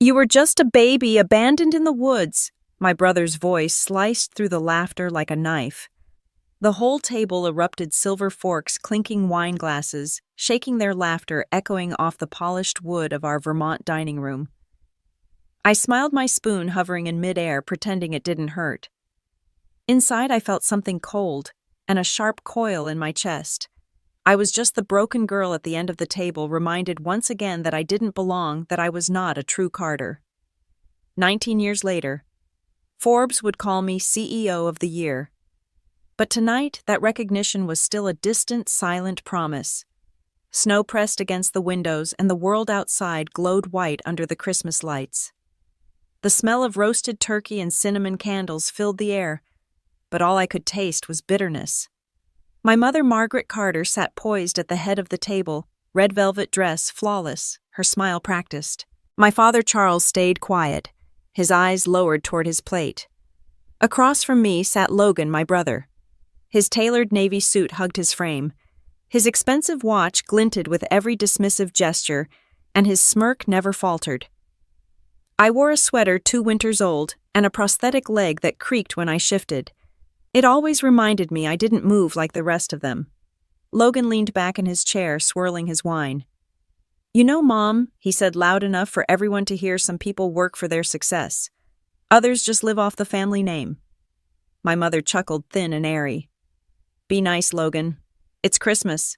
You were just a baby abandoned in the woods. My brother's voice sliced through the laughter like a knife. The whole table erupted, silver forks clinking wine glasses, shaking their laughter echoing off the polished wood of our Vermont dining room. I smiled, my spoon hovering in midair, pretending it didn't hurt. Inside, I felt something cold and a sharp coil in my chest. I was just the broken girl at the end of the table, reminded once again that I didn't belong, that I was not a true Carter. 19 years later, Forbes would call me CEO of the year. But tonight, that recognition was still a distant, silent promise. Snow pressed against the windows, and the world outside glowed white under the Christmas lights. The smell of roasted turkey and cinnamon candles filled the air, but all I could taste was bitterness. My mother, Margaret Carter, sat poised at the head of the table, red velvet dress flawless, her smile practiced. My father, Charles, stayed quiet, his eyes lowered toward his plate. Across from me sat Logan, my brother. His tailored navy suit hugged his frame. His expensive watch glinted with every dismissive gesture, and his smirk never faltered. I wore a sweater 2 winters old and a prosthetic leg that creaked when I shifted. It always reminded me I didn't move like the rest of them. Logan leaned back in his chair, swirling his wine. "You know, Mom," he said loud enough for everyone to hear, "some people work for their success. Others just live off the family name." My mother chuckled, thin and airy. "Be nice, Logan. It's Christmas."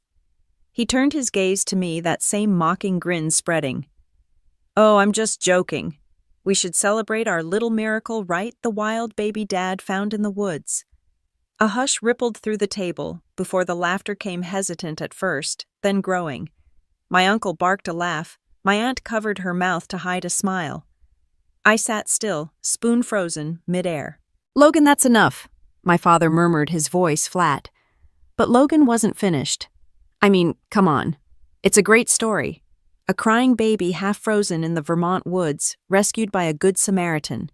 He turned his gaze to me, that same mocking grin spreading. "Oh, I'm just joking. We should celebrate our little miracle, right? The wild baby Dad found in the woods." A hush rippled through the table, before the laughter came, hesitant at first, then growing. My uncle barked a laugh, my aunt covered her mouth to hide a smile. I sat still, spoon frozen, midair. "Logan, that's enough," my father murmured, his voice flat. But Logan wasn't finished. "I mean, come on. It's a great story. A crying baby half frozen in the Vermont woods, rescued by a good Samaritan.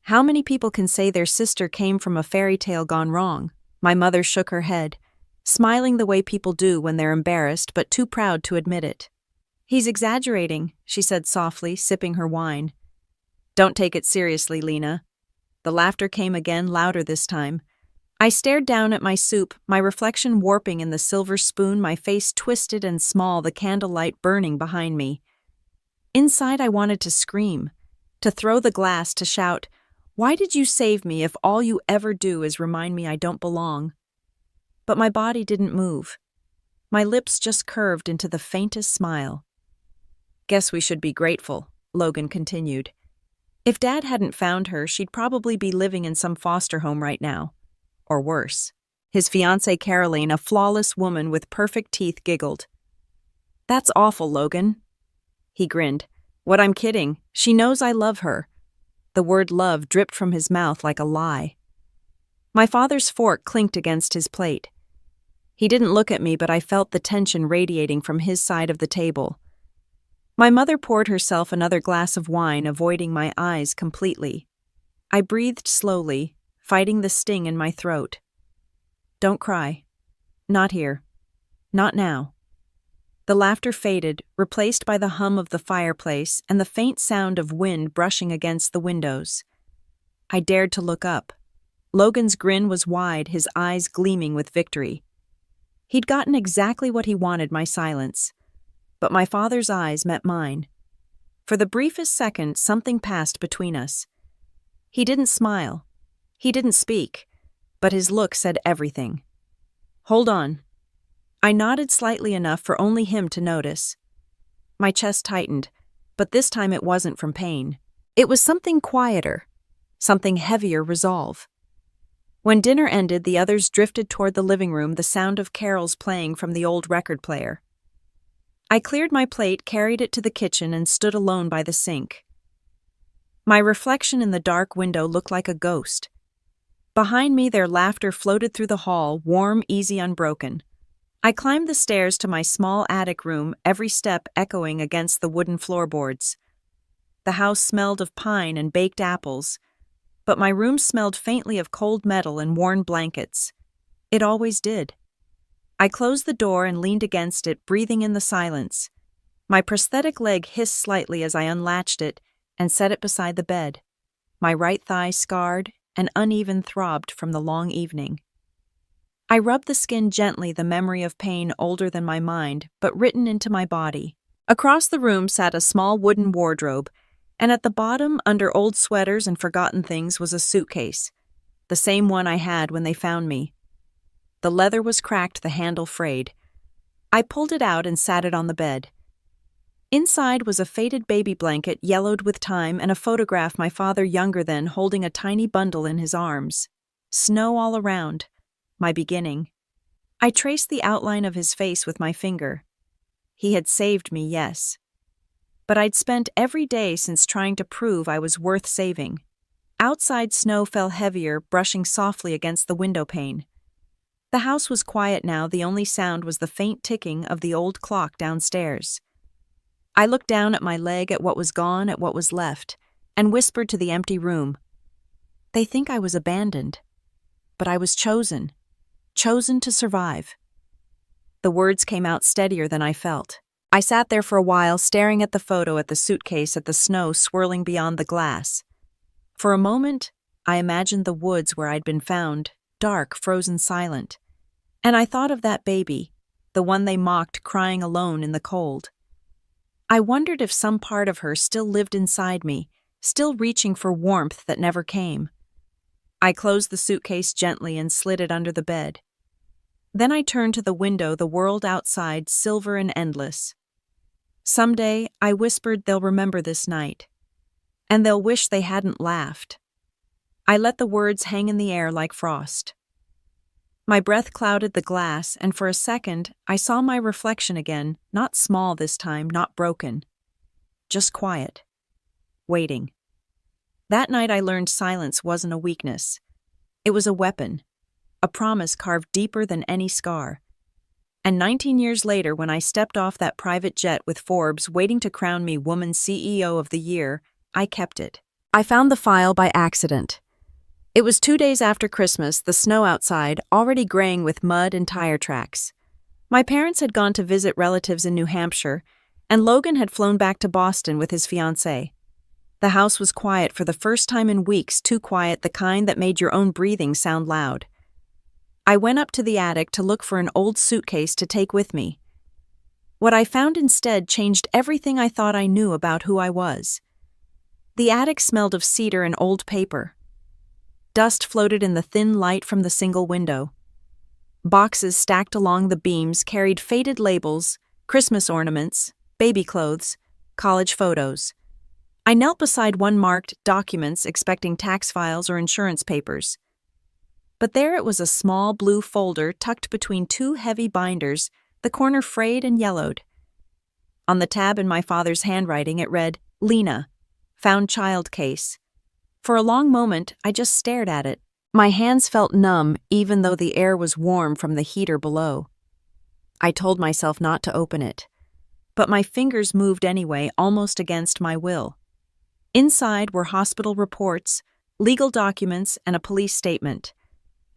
How many people can say their sister came from a fairy tale gone wrong?" My mother shook her head, smiling the way people do when they're embarrassed but too proud to admit it. "He's exaggerating," she said softly, sipping her wine. "Don't take it seriously, Lena." The laughter came again, louder this time. I stared down at my soup, my reflection warping in the silver spoon, my face twisted and small, the candlelight burning behind me. Inside, I wanted to scream, to throw the glass, to shout, "Why did you save me if all you ever do is remind me I don't belong?" But my body didn't move. My lips just curved into the faintest smile. "Guess we should be grateful," Logan continued. "If Dad hadn't found her, she'd probably be living in some foster home right now. Or worse." His fiancée Caroline, a flawless woman with perfect teeth, giggled. "That's awful, Logan." He grinned. "What, I'm kidding. She knows I love her." The word love dripped from his mouth like a lie. My father's fork clinked against his plate. He didn't look at me, but I felt the tension radiating from his side of the table. My mother poured herself another glass of wine, avoiding my eyes completely. I breathed slowly, fighting the sting in my throat. "Don't cry. Not here. Not now." The laughter faded, replaced by the hum of the fireplace and the faint sound of wind brushing against the windows. I dared to look up. Logan's grin was wide, his eyes gleaming with victory. He'd gotten exactly what he wanted, my silence. But my father's eyes met mine. For the briefest second, something passed between us. He didn't smile. He didn't speak. But his look said everything. "Hold on." I nodded slightly enough for only him to notice. My chest tightened, but this time it wasn't from pain. It was something quieter, something heavier, resolve. When dinner ended, the others drifted toward the living room, the sound of carols playing from the old record player. I cleared my plate, carried it to the kitchen, and stood alone by the sink. My reflection in the dark window looked like a ghost. Behind me, their laughter floated through the hall, warm, easy, unbroken. I climbed the stairs to my small attic room, every step echoing against the wooden floorboards. The house smelled of pine and baked apples, but my room smelled faintly of cold metal and worn blankets. It always did. I closed the door and leaned against it, breathing in the silence. My prosthetic leg hissed slightly as I unlatched it, and set it beside the bed. My right thigh scarred and uneven throbbed from the long evening. I rubbed the skin gently, the memory of pain older than my mind, but written into my body. Across the room sat a small wooden wardrobe, and at the bottom, under old sweaters and forgotten things, was a suitcase, the same one I had when they found me. The leather was cracked, the handle frayed. I pulled it out and sat it on the bed. Inside was a faded baby blanket, yellowed with time, and a photograph my father, younger then, holding a tiny bundle in his arms. Snow all around. My beginning. I traced the outline of his face with my finger. He had saved me, yes. But I'd spent every day since trying to prove I was worth saving. Outside snow fell heavier, brushing softly against the window pane. The house was quiet now, the only sound was the faint ticking of the old clock downstairs. I looked down at my leg, at what was gone, at what was left, and whispered to the empty room. They think I was abandoned. But I was chosen to survive. The words came out steadier than I felt. I sat there for a while, staring at the photo, at the suitcase, at the snow swirling beyond the glass. For a moment, I imagined the woods where I'd been found, dark, frozen, silent. And I thought of that baby, the one they mocked, crying alone in the cold. I wondered if some part of her still lived inside me, still reaching for warmth that never came. I closed the suitcase gently and slid it under the bed. Then I turned to the window, the world outside, silver and endless. Someday, I whispered, they'll remember this night. And they'll wish they hadn't laughed. I let the words hang in the air like frost. My breath clouded the glass, and for a second, I saw my reflection again, not small this time, not broken. Just quiet. Waiting. That night I learned silence wasn't a weakness. It was a weapon. A promise carved deeper than any scar. And 19 years later, when I stepped off that private jet with Forbes waiting to crown me Woman CEO of the Year, I kept it. I found the file by accident. It was 2 days after Christmas, the snow outside, already graying with mud and tire tracks. My parents had gone to visit relatives in New Hampshire, and Logan had flown back to Boston with his fiancée. The house was quiet for the first time in weeks, too quiet, the kind that made your own breathing sound loud. I went up to the attic to look for an old suitcase to take with me. What I found instead changed everything I thought I knew about who I was. The attic smelled of cedar and old paper. Dust floated in the thin light from the single window. Boxes stacked along the beams carried faded labels, Christmas ornaments, baby clothes, college photos. I knelt beside one marked documents, expecting tax files or insurance papers. But there it was, a small blue folder tucked between two heavy binders, the corner frayed and yellowed. On the tab in my father's handwriting it read, Lena, found child case. For a long moment I just stared at it. My hands felt numb even though the air was warm from the heater below. I told myself not to open it. But my fingers moved anyway, almost against my will. Inside were hospital reports, legal documents, and a police statement.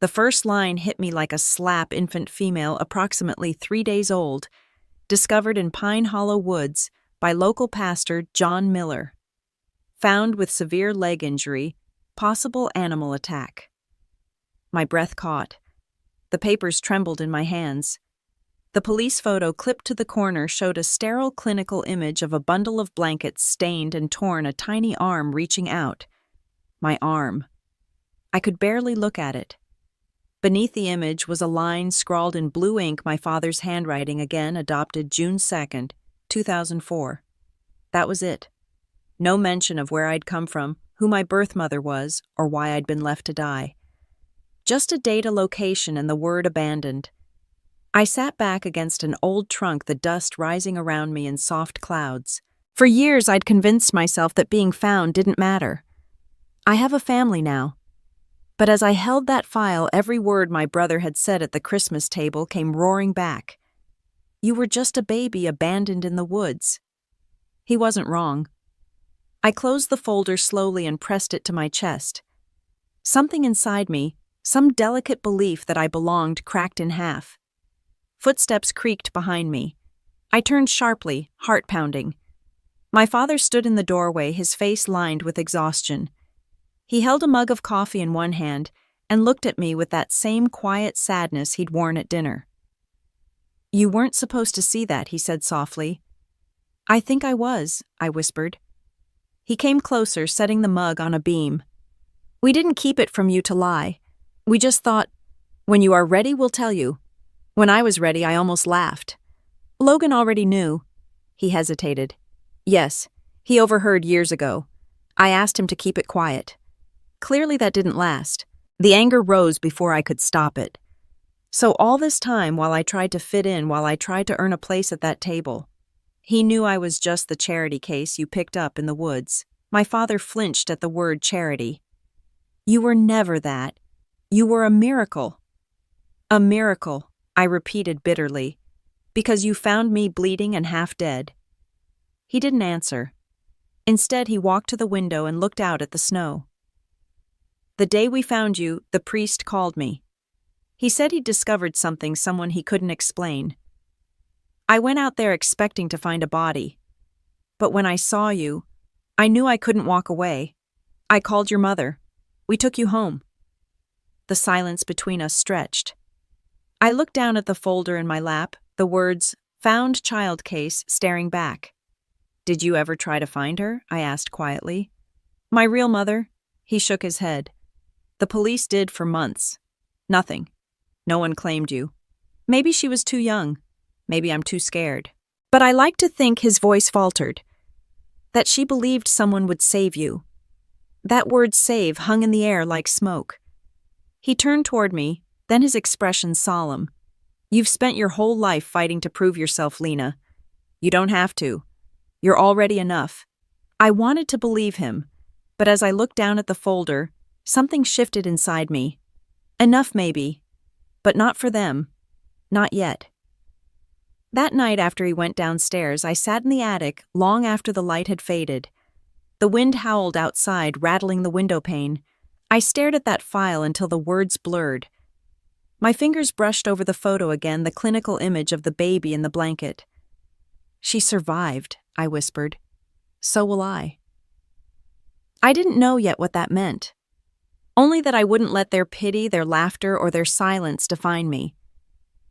The first line hit me like a slap. Infant female, approximately 3 days old, discovered in Pine Hollow Woods by local pastor John Miller. Found with severe leg injury, possible animal attack. My breath caught. The papers trembled in my hands. The police photo clipped to the corner showed a sterile clinical image of a bundle of blankets, stained and torn, a tiny arm reaching out. My arm. I could barely look at it. Beneath the image was a line scrawled in blue ink, my father's handwriting, again, adopted June 2nd, 2004. That was it. No mention of where I'd come from, who my birth mother was, or why I'd been left to die. Just a date, a location, and the word abandoned. I sat back against an old trunk, the dust rising around me in soft clouds. For years I'd convinced myself that being found didn't matter. I have a family now. But as I held that file, every word my brother had said at the Christmas table came roaring back. You were just a baby abandoned in the woods. He wasn't wrong. I closed the folder slowly and pressed it to my chest. Something inside me, some delicate belief that I belonged, cracked in half. Footsteps creaked behind me. I turned sharply, heart pounding. My father stood in the doorway, his face lined with exhaustion. He held a mug of coffee in one hand and looked at me with that same quiet sadness he'd worn at dinner. "You weren't supposed to see that," he said softly. "I think I was," I whispered. He came closer, setting the mug on a beam. "We didn't keep it from you to lie. We just thought, when you are ready, we'll tell you." When I was ready, I almost laughed. "Logan already knew." He hesitated. "Yes, he overheard years ago. I asked him to keep it quiet." Clearly that didn't last. The anger rose before I could stop it. So all this time, while I tried to fit in, while I tried to earn a place at that table, he knew I was just the charity case you picked up in the woods. My father flinched at the word charity. "You were never that. You were a miracle." "A miracle," I repeated bitterly, "because you found me bleeding and half dead." He didn't answer. Instead, he walked to the window and looked out at the snow. "The day we found you, the priest called me. He said he'd discovered someone he couldn't explain. I went out there expecting to find a body. But when I saw you, I knew I couldn't walk away. I called your mother. We took you home." The silence between us stretched. I looked down at the folder in my lap, the words, "Found child case," staring back. "Did you ever try to find her?" I asked quietly. "My real mother?" He shook his head. "The police did for months. Nothing. No one claimed you. Maybe she was too young. Maybe I'm too scared." But I like to think, his voice faltered, that she believed someone would save you. That word "save" hung in the air like smoke. He turned toward me, then his expression solemn. "You've spent your whole life fighting to prove yourself, Lena. You don't have to. You're already enough." I wanted to believe him, but as I looked down at the folder, something shifted inside me. Enough maybe, but not for them. Not yet. That night after he went downstairs, I sat in the attic long after the light had faded. The wind howled outside, rattling the window pane. I stared at that file until the words blurred. My fingers brushed over the photo again, the clinical image of the baby in the blanket. "She survived," I whispered. "So will I." I didn't know yet what that meant. Only that I wouldn't let their pity, their laughter, or their silence define me.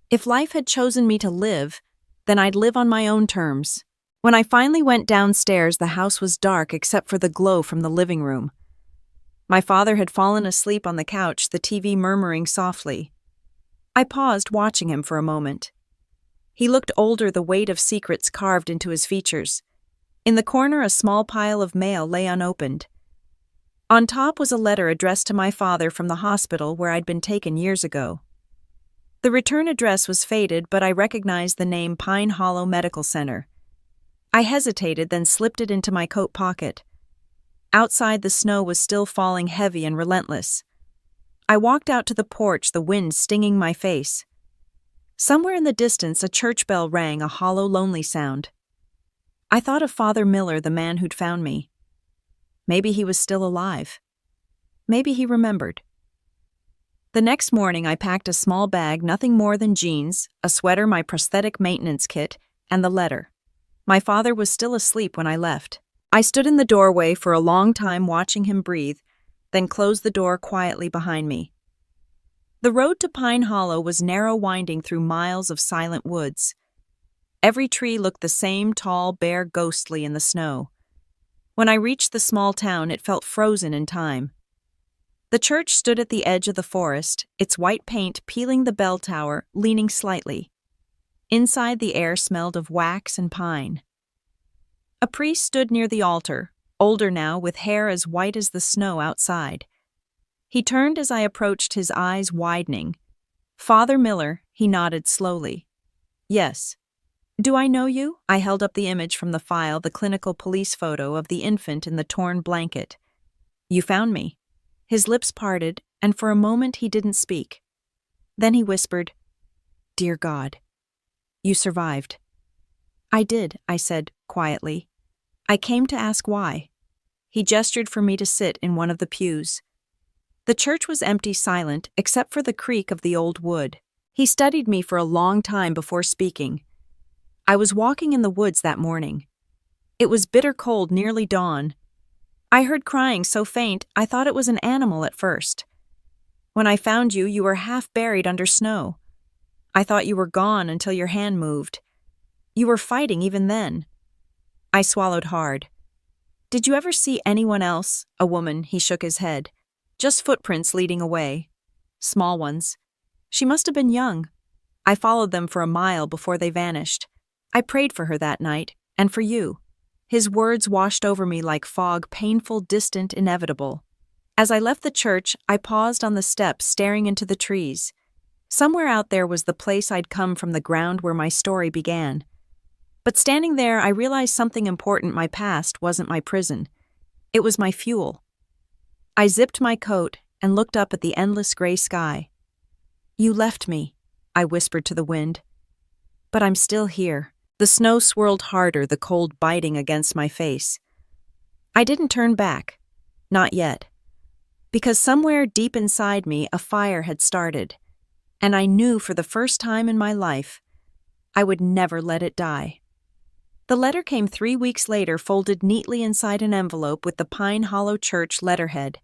If life had chosen me to live, then I'd live on my own terms. When I finally went downstairs, the house was dark except for the glow from the living room. My father had fallen asleep on the couch, the TV murmuring softly. I paused, watching him for a moment. He looked older, the weight of secrets carved into his features. In the corner, a small pile of mail lay unopened. On top was a letter addressed to my father from the hospital where I'd been taken years ago. The return address was faded, but I recognized the name Pine Hollow Medical Center. I hesitated, then slipped it into my coat pocket. Outside, the snow was still falling heavy and relentless. I walked out to the porch, the wind stinging my face. Somewhere in the distance, a church bell rang, a hollow, lonely sound. I thought of Father Miller, the man who'd found me. Maybe he was still alive. Maybe he remembered. The next morning, I packed a small bag, nothing more than jeans, a sweater, my prosthetic maintenance kit, and the letter. My father was still asleep when I left. I stood in the doorway for a long time, watching him breathe, then closed the door quietly behind me. The road to Pine Hollow was narrow, winding through miles of silent woods. Every tree looked the same, tall, bare, ghostly in the snow. When I reached the small town, it felt frozen in time. The church stood at the edge of the forest, its white paint peeling the bell tower, leaning slightly. Inside, the air smelled of wax and pine. A priest stood near the altar, older now, with hair as white as the snow outside. He turned as I approached, his eyes widening. "Father Miller," he nodded slowly. "Yes." "Do I know you?" I held up the image from the file, the clinical police photo of the infant in the torn blanket. "You found me." His lips parted, and for a moment he didn't speak. Then he whispered, "Dear God, you survived." "I did," I said quietly. "I came to ask why." He gestured for me to sit in one of the pews. The church was empty, silent, except for the creak of the old wood. He studied me for a long time before speaking. "I was walking in the woods that morning. It was bitter cold, nearly dawn. I heard crying so faint I thought it was an animal at first. When I found you, you were half buried under snow. I thought you were gone until your hand moved. You were fighting even then. I swallowed hard. Did you ever see anyone else? A woman, he shook his head. Just footprints leading away. Small ones. She must have been young. I followed them for a mile before they vanished. I prayed for her that night, and for you. His words washed over me like fog, painful, distant, inevitable. As I left the church, I paused on the steps, staring into the trees. Somewhere out there was the place I'd come from, the ground where my story began. But standing there, I realized something important. My past wasn't my prison. It was my fuel. I zipped my coat and looked up at the endless gray sky. You left me, I whispered to the wind. But I'm still here. The snow swirled harder, the cold biting against my face. I didn't turn back. Not yet. Because somewhere deep inside me, a fire had started. And I knew for the first time in my life, I would never let it die. The letter came 3 weeks later, folded neatly inside an envelope with the Pine Hollow Church letterhead.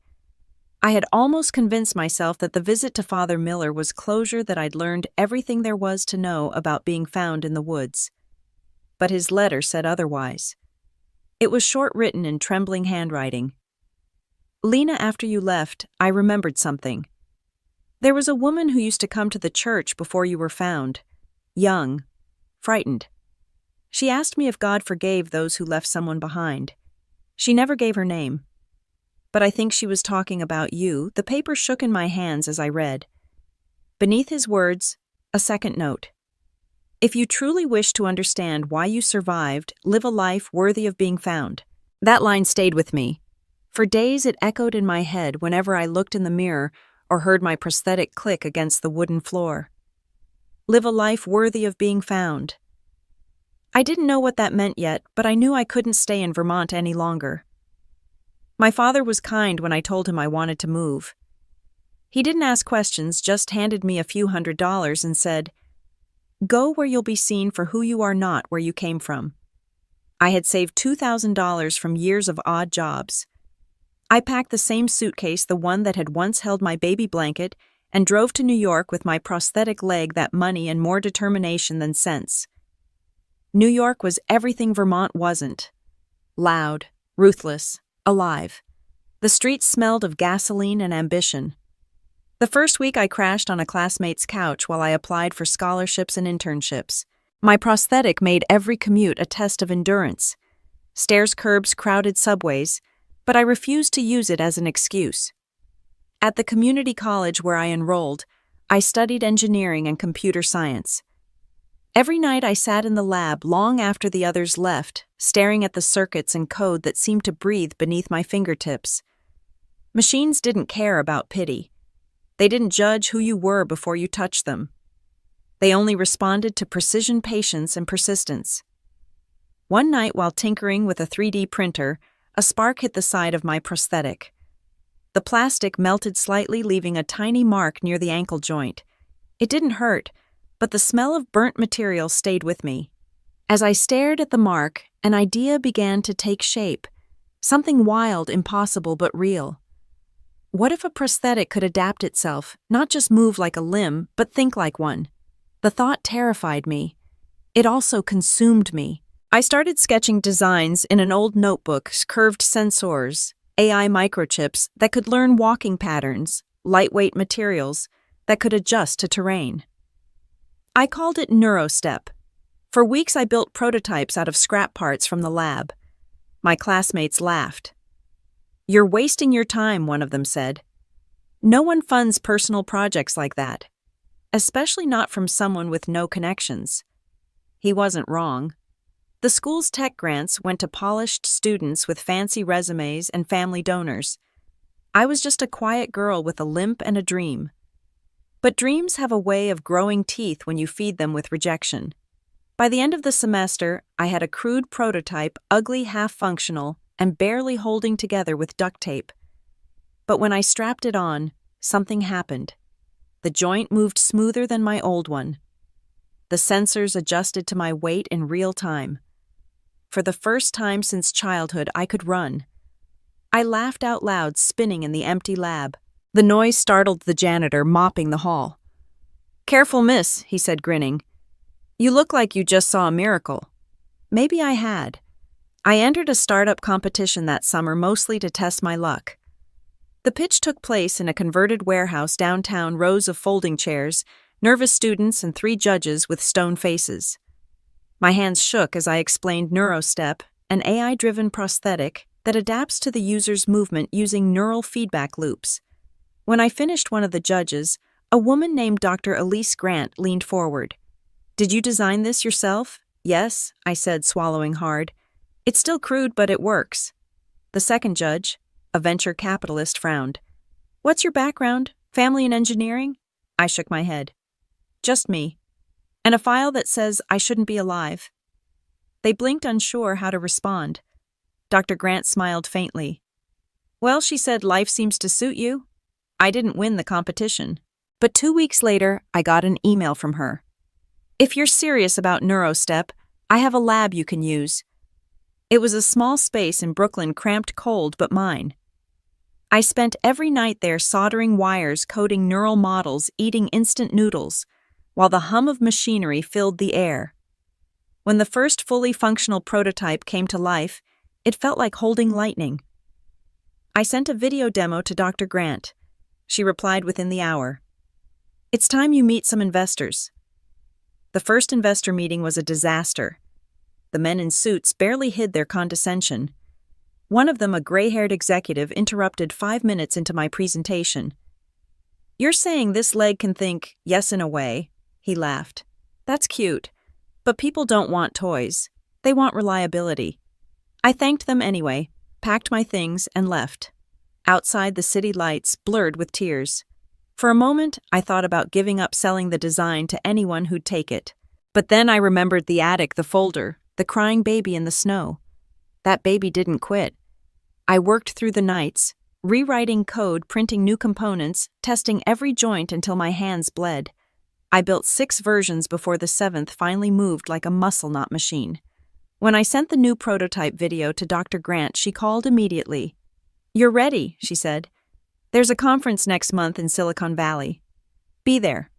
I had almost convinced myself that the visit to Father Miller was closure, that I'd learned everything there was to know about being found in the woods. But his letter said otherwise. It was short, written in trembling handwriting. Lena, after you left, I remembered something. There was a woman who used to come to the church before you were found. Young, frightened. She asked me if God forgave those who left someone behind. She never gave her name. But I think she was talking about you. The paper shook in my hands as I read. Beneath his words, a second note. If you truly wish to understand why you survived, live a life worthy of being found. That line stayed with me. For days it echoed in my head whenever I looked in the mirror or heard my prosthetic click against the wooden floor. Live a life worthy of being found. I didn't know what that meant yet, but I knew I couldn't stay in Vermont any longer. My father was kind when I told him I wanted to move. He didn't ask questions, just handed me a few $100s and said, "Go where you'll be seen for who you are, not where you came from." I had saved $2,000 from years of odd jobs. I packed the same suitcase, the one that had once held my baby blanket, and drove to New York with my prosthetic leg, that money, and more determination than sense. New York was everything Vermont wasn't. Loud, ruthless, alive. The streets smelled of gasoline and ambition. The first week I crashed on a classmate's couch while I applied for scholarships and internships. My prosthetic made every commute a test of endurance. Stairs, curbs, crowded subways, but I refused to use it as an excuse. At the community college where I enrolled, I studied engineering and computer science. Every night I sat in the lab long after the others left, staring at the circuits and code that seemed to breathe beneath my fingertips. Machines didn't care about pity. They didn't judge who you were before you touched them. They only responded to precision, patience, and persistence. One night while tinkering with a 3D printer, a spark hit the side of my prosthetic. The plastic melted slightly, leaving a tiny mark near the ankle joint. It didn't hurt, but the smell of burnt material stayed with me. As I stared at the mark, an idea began to take shape. Something wild, impossible, but real. What if a prosthetic could adapt itself, not just move like a limb, but think like one? The thought terrified me. It also consumed me. I started sketching designs in an old notebook, curved sensors, AI microchips that could learn walking patterns, lightweight materials that could adjust to terrain. I called it NeuroStep. For weeks I built prototypes out of scrap parts from the lab. My classmates laughed. "You're wasting your time," one of them said. "No one funds personal projects like that, especially not from someone with no connections." He wasn't wrong. The school's tech grants went to polished students with fancy resumes and family donors. I was just a quiet girl with a limp and a dream. But dreams have a way of growing teeth when you feed them with rejection. By the end of the semester, I had a crude prototype, ugly, half-functional, and barely holding together with duct tape. But when I strapped it on, something happened. The joint moved smoother than my old one. The sensors adjusted to my weight in real time. For the first time since childhood, I could run. I laughed out loud, spinning in the empty lab. The noise startled the janitor, mopping the hall. "Careful, miss," he said, grinning. "You look like you just saw a miracle." Maybe I had. I entered a startup competition that summer mostly to test my luck. The pitch took place in a converted warehouse downtown, rows of folding chairs, nervous students, and 3 judges with stone faces. My hands shook as I explained NeuroStep, an AI-driven prosthetic that adapts to the user's movement using neural feedback loops. When I finished, one of the judges, a woman named Dr. Elise Grant, leaned forward. "Did you design this yourself?" "Yes," I said, swallowing hard. "It's still crude, but it works." The second judge, a venture capitalist, frowned. "What's your background? Family in engineering?" I shook my head. "Just me. And a file that says I shouldn't be alive." They blinked, unsure how to respond. Dr. Grant smiled faintly. "Well," she said, "life seems to suit you." I didn't win the competition. But 2 weeks later, I got an email from her. "If you're serious about NeuroStep, I have a lab you can use." It was a small space in Brooklyn, cramped, cold, but mine. I spent every night there soldering wires, coding neural models, eating instant noodles, while the hum of machinery filled the air. When the first fully functional prototype came to life, it felt like holding lightning. I sent a video demo to Dr. Grant. She replied within the hour. "It's time you meet some investors." The first investor meeting was a disaster. The men in suits barely hid their condescension. One of them, a gray-haired executive, interrupted 5 minutes into my presentation. "You're saying this leg can think, yes, in a way," he laughed. "That's cute. But people don't want toys. They want reliability." I thanked them anyway, packed my things, and left. Outside, the city lights blurred with tears. For a moment, I thought about giving up selling the design to anyone who'd take it. But then I remembered the attic, the folder, the crying baby in the snow. That baby didn't quit. I worked through the nights, rewriting code, printing new components, testing every joint until my hands bled. I built 6 versions before the 7th finally moved like a muscle knot machine. When I sent the new prototype video to Dr. Grant, she called immediately. "You're ready," she said. "There's a conference next month in Silicon Valley. Be there."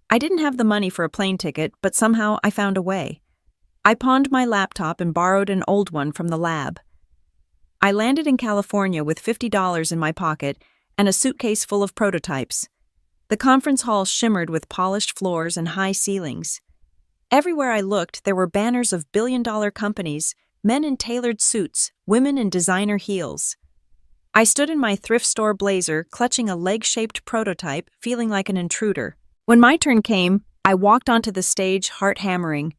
I didn't have the money for a plane ticket, but somehow I found a way. I pawned my laptop and borrowed an old one from the lab. I landed in California with $50 in my pocket and a suitcase full of prototypes. The conference hall shimmered with polished floors and high ceilings. Everywhere I looked, there were banners of billion-dollar companies, men in tailored suits, women in designer heels. I stood in my thrift store blazer, clutching a leg-shaped prototype, feeling like an intruder. When my turn came, I walked onto the stage, heart hammering.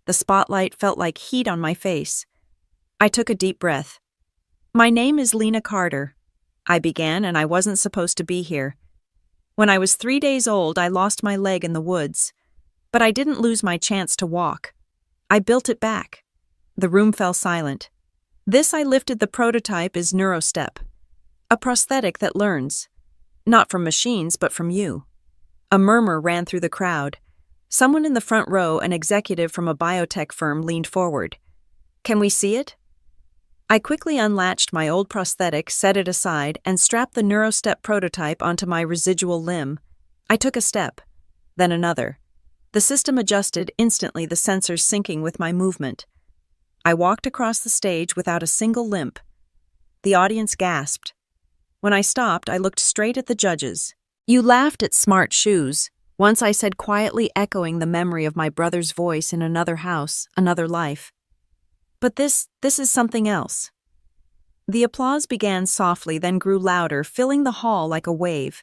The spotlight felt like heat on my face. I took a deep breath. "My name is Lena Carter," I began, "and I wasn't supposed to be here. When I was 3 days old, I lost my leg in the woods. But I didn't lose my chance to walk. I built it back." The room fell silent. "This," I lifted the prototype, "is NeuroStep, a prosthetic that learns. Not from machines, but from you." A murmur ran through the crowd. Someone in the front row, an executive from a biotech firm, leaned forward. "Can we see it?" I quickly unlatched my old prosthetic, set it aside, and strapped the NeuroStep prototype onto my residual limb. I took a step, then another. The system adjusted instantly, the sensors syncing with my movement. I walked across the stage without a single limp. The audience gasped. When I stopped, I looked straight at the judges. "You laughed at smart shoes," once I said, quietly, echoing the memory of my brother's voice in another house, another life. "But this is something else." The applause began softly, then grew louder, filling the hall like a wave.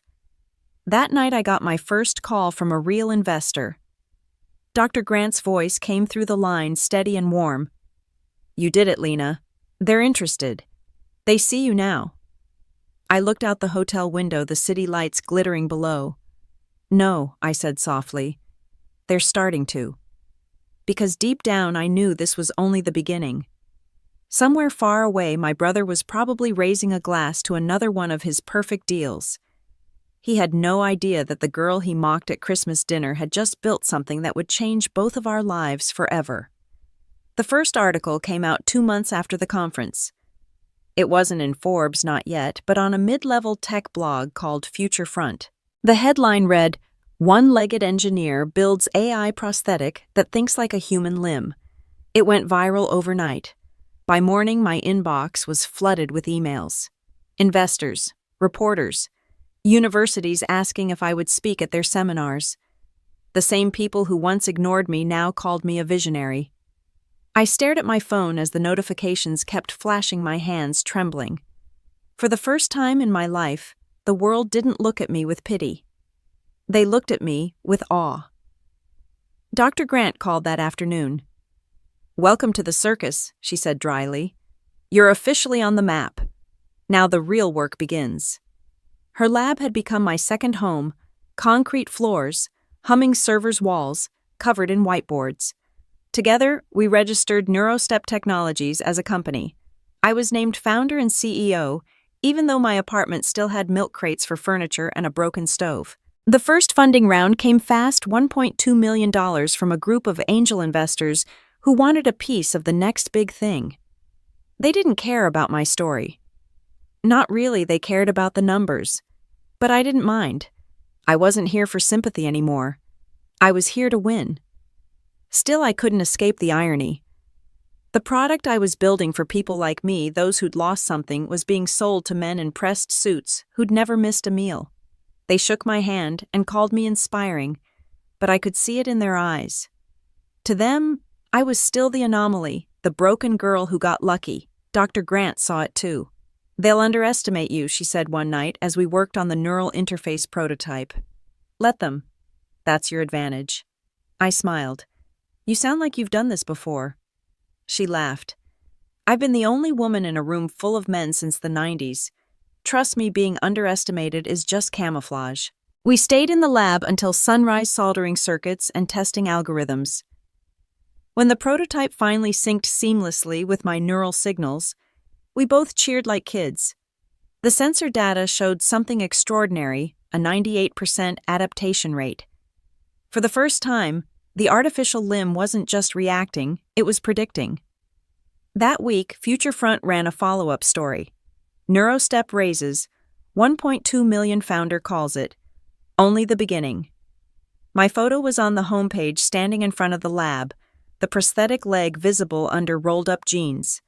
That night I got my first call from a real investor. Dr. Grant's voice came through the line, steady and warm. "You did it, Lena. They're interested. They see you now." I looked out the hotel window, the city lights glittering below. "No," I said softly. "They're starting to." Because deep down I knew this was only the beginning. Somewhere far away, my brother was probably raising a glass to another one of his perfect deals. He had no idea that the girl he mocked at Christmas dinner had just built something that would change both of our lives forever. The first article came out 2 months after the conference. It wasn't in Forbes, not yet, but on a mid-level tech blog called Future Front. The headline read, "One-legged engineer builds AI prosthetic that thinks like a human limb." It went viral overnight. By morning, my inbox was flooded with emails. Investors, reporters, universities asking if I would speak at their seminars. The same people who once ignored me now called me a visionary. I stared at my phone as the notifications kept flashing, my hands trembling. For the first time in my life, the world didn't look at me with pity. They looked at me with awe. Dr. Grant called that afternoon. "Welcome to the circus," she said dryly. "You're officially on the map. Now the real work begins." Her lab had become my second home, concrete floors, humming servers' walls, covered in whiteboards. Together, we registered NeuroStep Technologies as a company. I was named founder and CEO, even though my apartment still had milk crates for furniture and a broken stove. The first funding round came fast, $1.2 million from a group of angel investors who wanted a piece of the next big thing. They didn't care about my story. Not really, they cared about the numbers. But I didn't mind. I wasn't here for sympathy anymore. I was here to win. Still, I couldn't escape the irony. The product I was building for people like me, those who'd lost something, was being sold to men in pressed suits who'd never missed a meal. They shook my hand and called me inspiring, but I could see it in their eyes. To them, I was still the anomaly, the broken girl who got lucky. Dr. Grant saw it too. "They'll underestimate you," she said one night as we worked on the neural interface prototype. "Let them. That's your advantage." I smiled. "You sound like you've done this before." She laughed. "I've been the only woman in a room full of men since the 90s. Trust me, being underestimated is just camouflage." We stayed in the lab until sunrise, soldering circuits and testing algorithms. When the prototype finally synced seamlessly with my neural signals, we both cheered like kids. The sensor data showed something extraordinary, a 98% adaptation rate. For the first time, the artificial limb wasn't just reacting, it was predicting. That week, Future Front ran a follow-up story. NeuroStep raises, 1.2 million founder calls it. Only the beginning. My photo was on the homepage standing in front of the lab, the prosthetic leg visible under rolled-up jeans.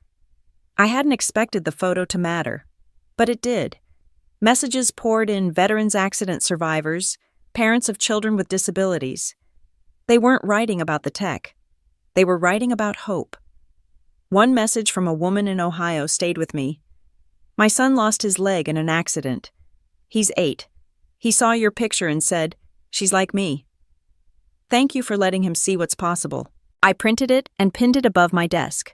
I hadn't expected the photo to matter, but it did. Messages poured in: veterans, accident survivors, parents of children with disabilities. They weren't writing about the tech. They were writing about hope. One message from a woman in Ohio stayed with me. "My son lost his leg in an accident. He's 8. He saw your picture and said, 'She's like me.' Thank you for letting him see what's possible." I printed it and pinned it above my desk.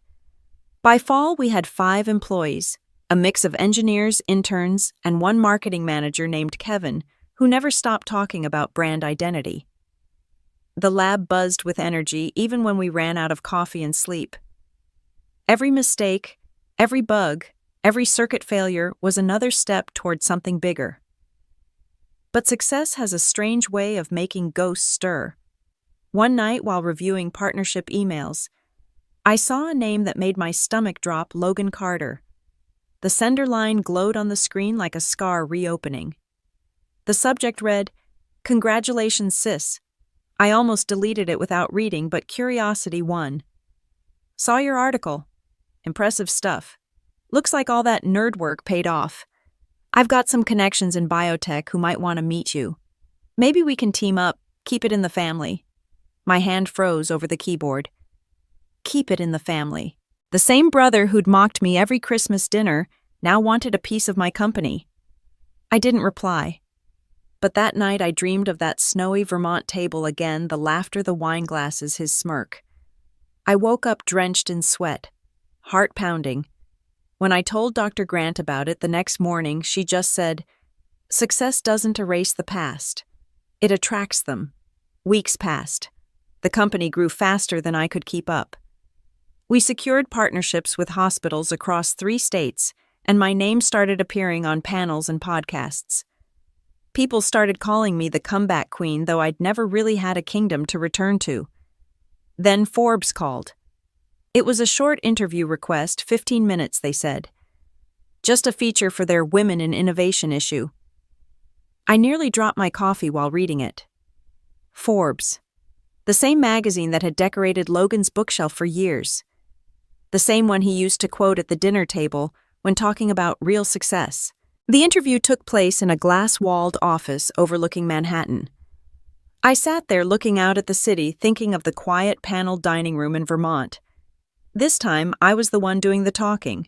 By fall, we had 5 employees, a mix of engineers, interns, and one marketing manager named Kevin, who never stopped talking about brand identity. The lab buzzed with energy even when we ran out of coffee and sleep. Every mistake, every bug, every circuit failure was another step toward something bigger. But success has a strange way of making ghosts stir. One night, while reviewing partnership emails, I saw a name that made my stomach drop: Logan Carter. The sender line glowed on the screen like a scar reopening. The subject read, "Congratulations, sis." I almost deleted it without reading, but curiosity won. "Saw your article. Impressive stuff. Looks like all that nerd work paid off. I've got some connections in biotech who might want to meet you. Maybe we can team up, keep it in the family." My hand froze over the keyboard. Keep it in the family. The same brother who'd mocked me every Christmas dinner now wanted a piece of my company. I didn't reply. But that night I dreamed of that snowy Vermont table again, the laughter, the wine glasses, his smirk. I woke up drenched in sweat, heart pounding. When I told Dr. Grant about it the next morning, she just said, "Success doesn't erase the past. It attracts them." Weeks passed. The company grew faster than I could keep up. We secured partnerships with hospitals across 3 states, and my name started appearing on panels and podcasts. People started calling me the comeback queen, though I'd never really had a kingdom to return to. Then Forbes called. It was a short interview request, 15 minutes, they said. Just a feature for their Women in Innovation issue. I nearly dropped my coffee while reading it. Forbes. The same magazine that had decorated Logan's bookshelf for years. The same one he used to quote at the dinner table when talking about real success. The interview took place in a glass-walled office overlooking Manhattan. I sat there looking out at the city, thinking of the quiet paneled dining room in Vermont. This time, I was the one doing the talking.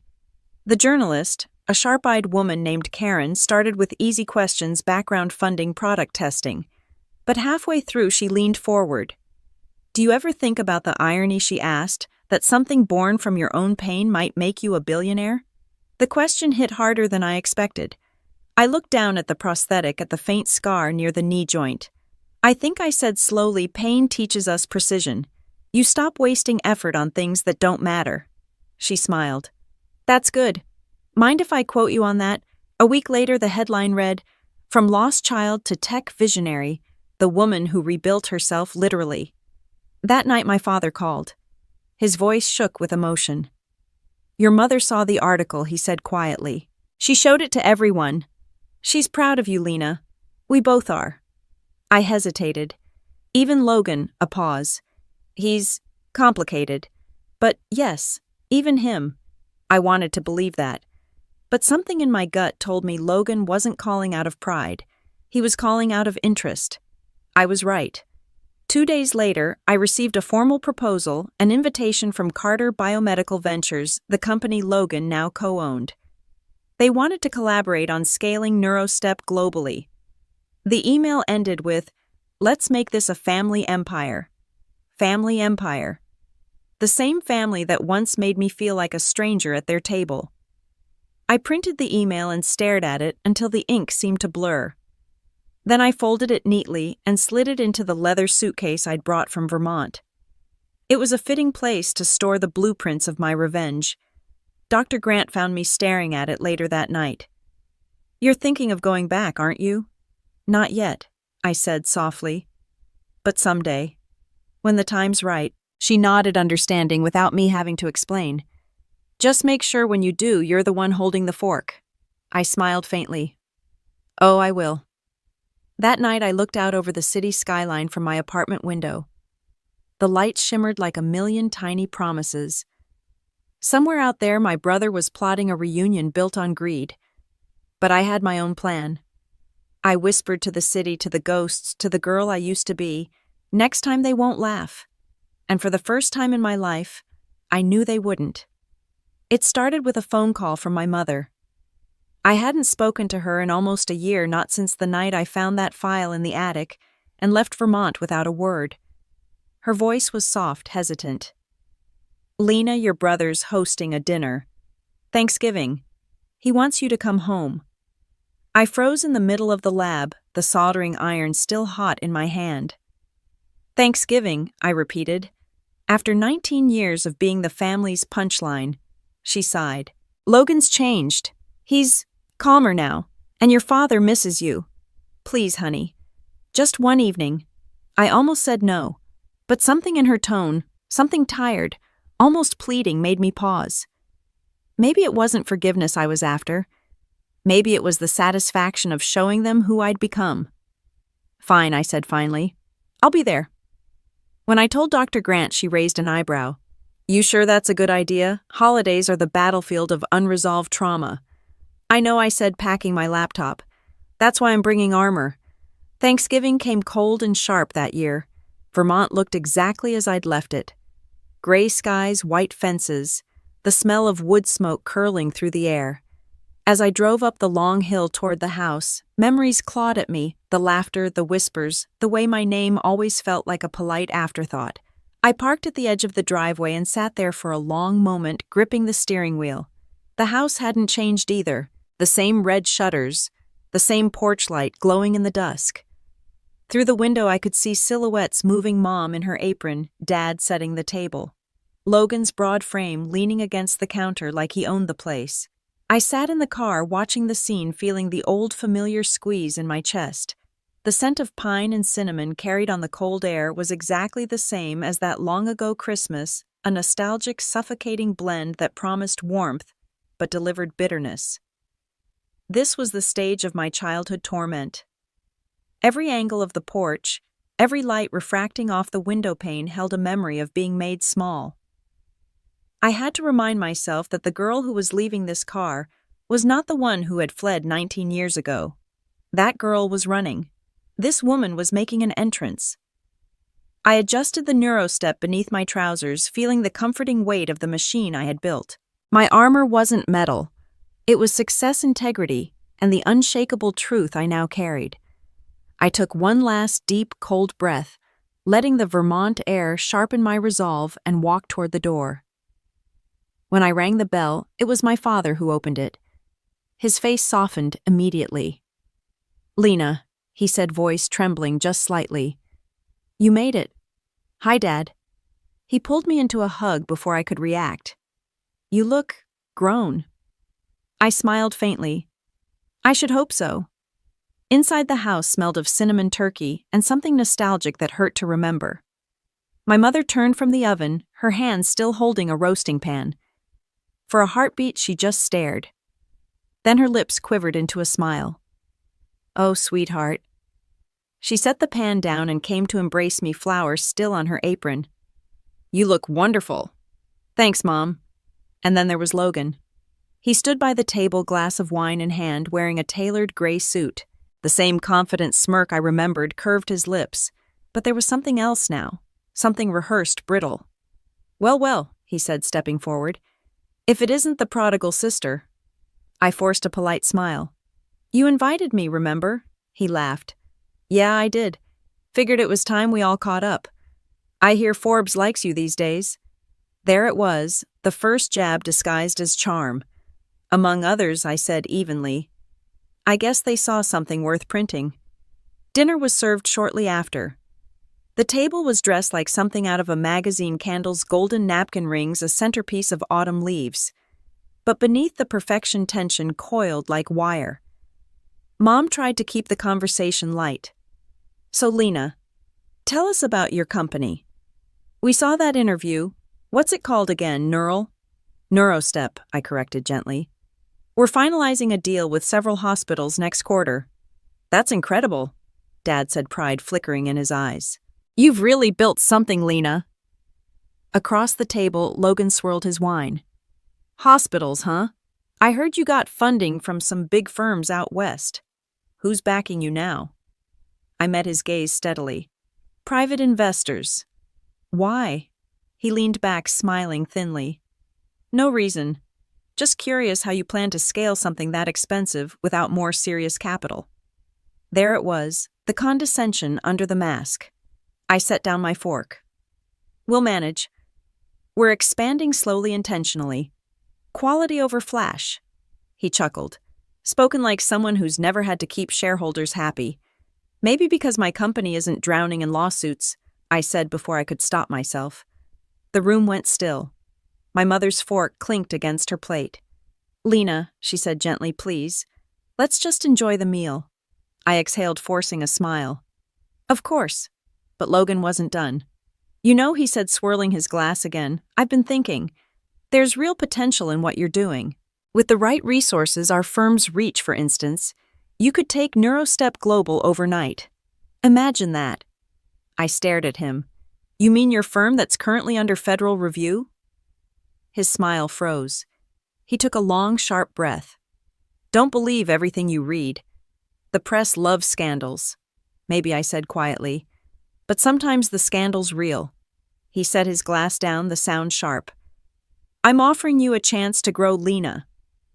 The journalist, a sharp-eyed woman named Karen, started with easy questions, background funding, product testing. But halfway through, she leaned forward. "Do you ever think about the irony," she asked, "that something born from your own pain might make you a billionaire?" The question hit harder than I expected. I looked down at the prosthetic at the faint scar near the knee joint. "I think," I said slowly, "pain teaches us precision. You stop wasting effort on things that don't matter." She smiled. "That's good. Mind if I quote you on that?" A week later, the headline read, "From Lost Child to Tech Visionary, the woman who rebuilt herself literally." That night my father called. His voice shook with emotion. "Your mother saw the article," he said quietly. "She showed it to everyone. She's proud of you, Lena. We both are." I hesitated. "Even Logan," a pause. "He's complicated." But yes, even him. I wanted to believe that. But something in my gut told me Logan wasn't calling out of pride. He was calling out of interest. I was right. 2 days later, I received a formal proposal, an invitation from Carter Biomedical Ventures, the company Logan now co-owned. They wanted to collaborate on scaling NeuroStep globally. The email ended with, "Let's make this a family empire." Family empire. The same family that once made me feel like a stranger at their table. I printed the email and stared at it until the ink seemed to blur. Then I folded it neatly and slid it into the leather suitcase I'd brought from Vermont. It was a fitting place to store the blueprints of my revenge. Dr. Grant found me staring at it later that night. "You're thinking of going back, aren't you?" "Not yet," I said softly. "But someday. When the time's right." She nodded understanding without me having to explain. "Just make sure when you do, you're the one holding the fork." I smiled faintly. "Oh, I will." That night I looked out over the city skyline from my apartment window. The lights shimmered like a million tiny promises. Somewhere out there my brother was plotting a reunion built on greed. But I had my own plan. I whispered to the city, to the ghosts, to the girl I used to be, "Next time they won't laugh." And for the first time in my life, I knew they wouldn't. It started with a phone call from my mother. I hadn't spoken to her in almost a year, not since the night I found that file in the attic and left Vermont without a word. Her voice was soft, hesitant. "Lena, your brother's hosting a dinner. Thanksgiving. He wants you to come home." I froze in the middle of the lab, the soldering iron still hot in my hand. "Thanksgiving," I repeated. After 19 years of being the family's punchline, she sighed. "Logan's changed. He's calmer now, and your father misses you. Please, honey. Just one evening." I almost said no, but something in her tone, something tired, almost pleading, made me pause. Maybe it wasn't forgiveness I was after. Maybe it was the satisfaction of showing them who I'd become. "Fine," I said finally. "I'll be there." When I told Dr. Grant, she raised an eyebrow. "You sure that's a good idea? Holidays are the battlefield of unresolved trauma." "I know," I said, packing my laptop. "That's why I'm bringing armor." Thanksgiving came cold and sharp that year. Vermont looked exactly as I'd left it. Gray skies, white fences, the smell of wood smoke curling through the air. As I drove up the long hill toward the house, memories clawed at me, the laughter, the whispers, the way my name always felt like a polite afterthought. I parked at the edge of the driveway and sat there for a long moment, gripping the steering wheel. The house hadn't changed either. The same red shutters, the same porch light glowing in the dusk. Through the window I could see silhouettes moving, Mom in her apron, Dad setting the table. Logan's broad frame leaning against the counter like he owned the place. I sat in the car watching the scene, feeling the old familiar squeeze in my chest. The scent of pine and cinnamon carried on the cold air was exactly the same as that long-ago Christmas a nostalgic, suffocating blend that promised warmth but delivered bitterness. This was the stage of my childhood torment. Every angle of the porch, every light refracting off the window pane held a memory of being made small. I had to remind myself that the girl who was leaving this car was not the one who had fled 19 years ago. That girl was running. This woman was making an entrance. I adjusted the neurostep beneath my trousers, feeling the comforting weight of the machine I had built. My armor wasn't metal. It was success integrity and the unshakable truth I now carried. I took one last deep, cold breath, letting the Vermont air sharpen my resolve, and walked toward the door. When I rang the bell, it was my father who opened it. His face softened immediately. "Lena," he said, voice trembling just slightly. "You made it." "Hi, Dad." He pulled me into a hug before I could react. "You look grown." I smiled faintly. "I should hope so." Inside the house smelled of cinnamon turkey and something nostalgic that hurt to remember. My mother turned from the oven, her hand still holding a roasting pan. For a heartbeat, she just stared. Then her lips quivered into a smile. "Oh, sweetheart." She set the pan down and came to embrace me, flowers still on her apron. "You look wonderful." "Thanks, Mom." And then there was Logan. He stood by the table, glass of wine in hand, wearing a tailored gray suit. The same confident smirk I remembered curved his lips, but there was something else now, something rehearsed, brittle. "Well, well," he said, stepping forward. "If it isn't the prodigal sister." I forced a polite smile. "You invited me, remember?" He laughed. "Yeah, I did. Figured it was time we all caught up. I hear Forbes likes you these days." There it was, the first jab disguised as charm. "Among others," I said evenly. "I guess they saw something worth printing." Dinner was served shortly after. The table was dressed like something out of a magazine, candles, golden napkin rings, a centerpiece of autumn leaves. But beneath the perfection, tension coiled like wire. Mom tried to keep the conversation light. "So, Lena, tell us about your company. We saw that interview. What's it called again, Neurostep," I corrected gently. "We're finalizing a deal with several hospitals next quarter." "That's incredible," Dad said, pride flickering in his eyes. "You've really built something, Lena." Across the table, Logan swirled his wine. "Hospitals, huh? I heard you got funding from some big firms out west. Who's backing you now?" I met his gaze steadily. "Private investors." "Why?" He leaned back, smiling thinly. "No reason. Just curious how you plan to scale something that expensive without more serious capital." There it was, the condescension under the mask. I set down my fork. "We'll manage. We're expanding slowly, intentionally. Quality over flash." He chuckled, spoken like someone who's never had to keep shareholders happy. "Maybe because my company isn't drowning in lawsuits," I said before I could stop myself. The room went still. My mother's fork clinked against her plate. "Lena," she said gently, "please. Let's just enjoy the meal." I exhaled, forcing a smile. "Of course." But Logan wasn't done. "You know," he said, swirling his glass again, "I've been thinking. There's real potential in what you're doing. With the right resources, our firm's reach, for instance, you could take Neurostep global overnight. Imagine that." I stared at him. "You mean your firm that's currently under federal review?" His smile froze. He took a long, sharp breath. "Don't believe everything you read. The press loves scandals." "Maybe," I said quietly. "But sometimes the scandal's real." He set his glass down, the sound sharp. "I'm offering you a chance to grow, Lena.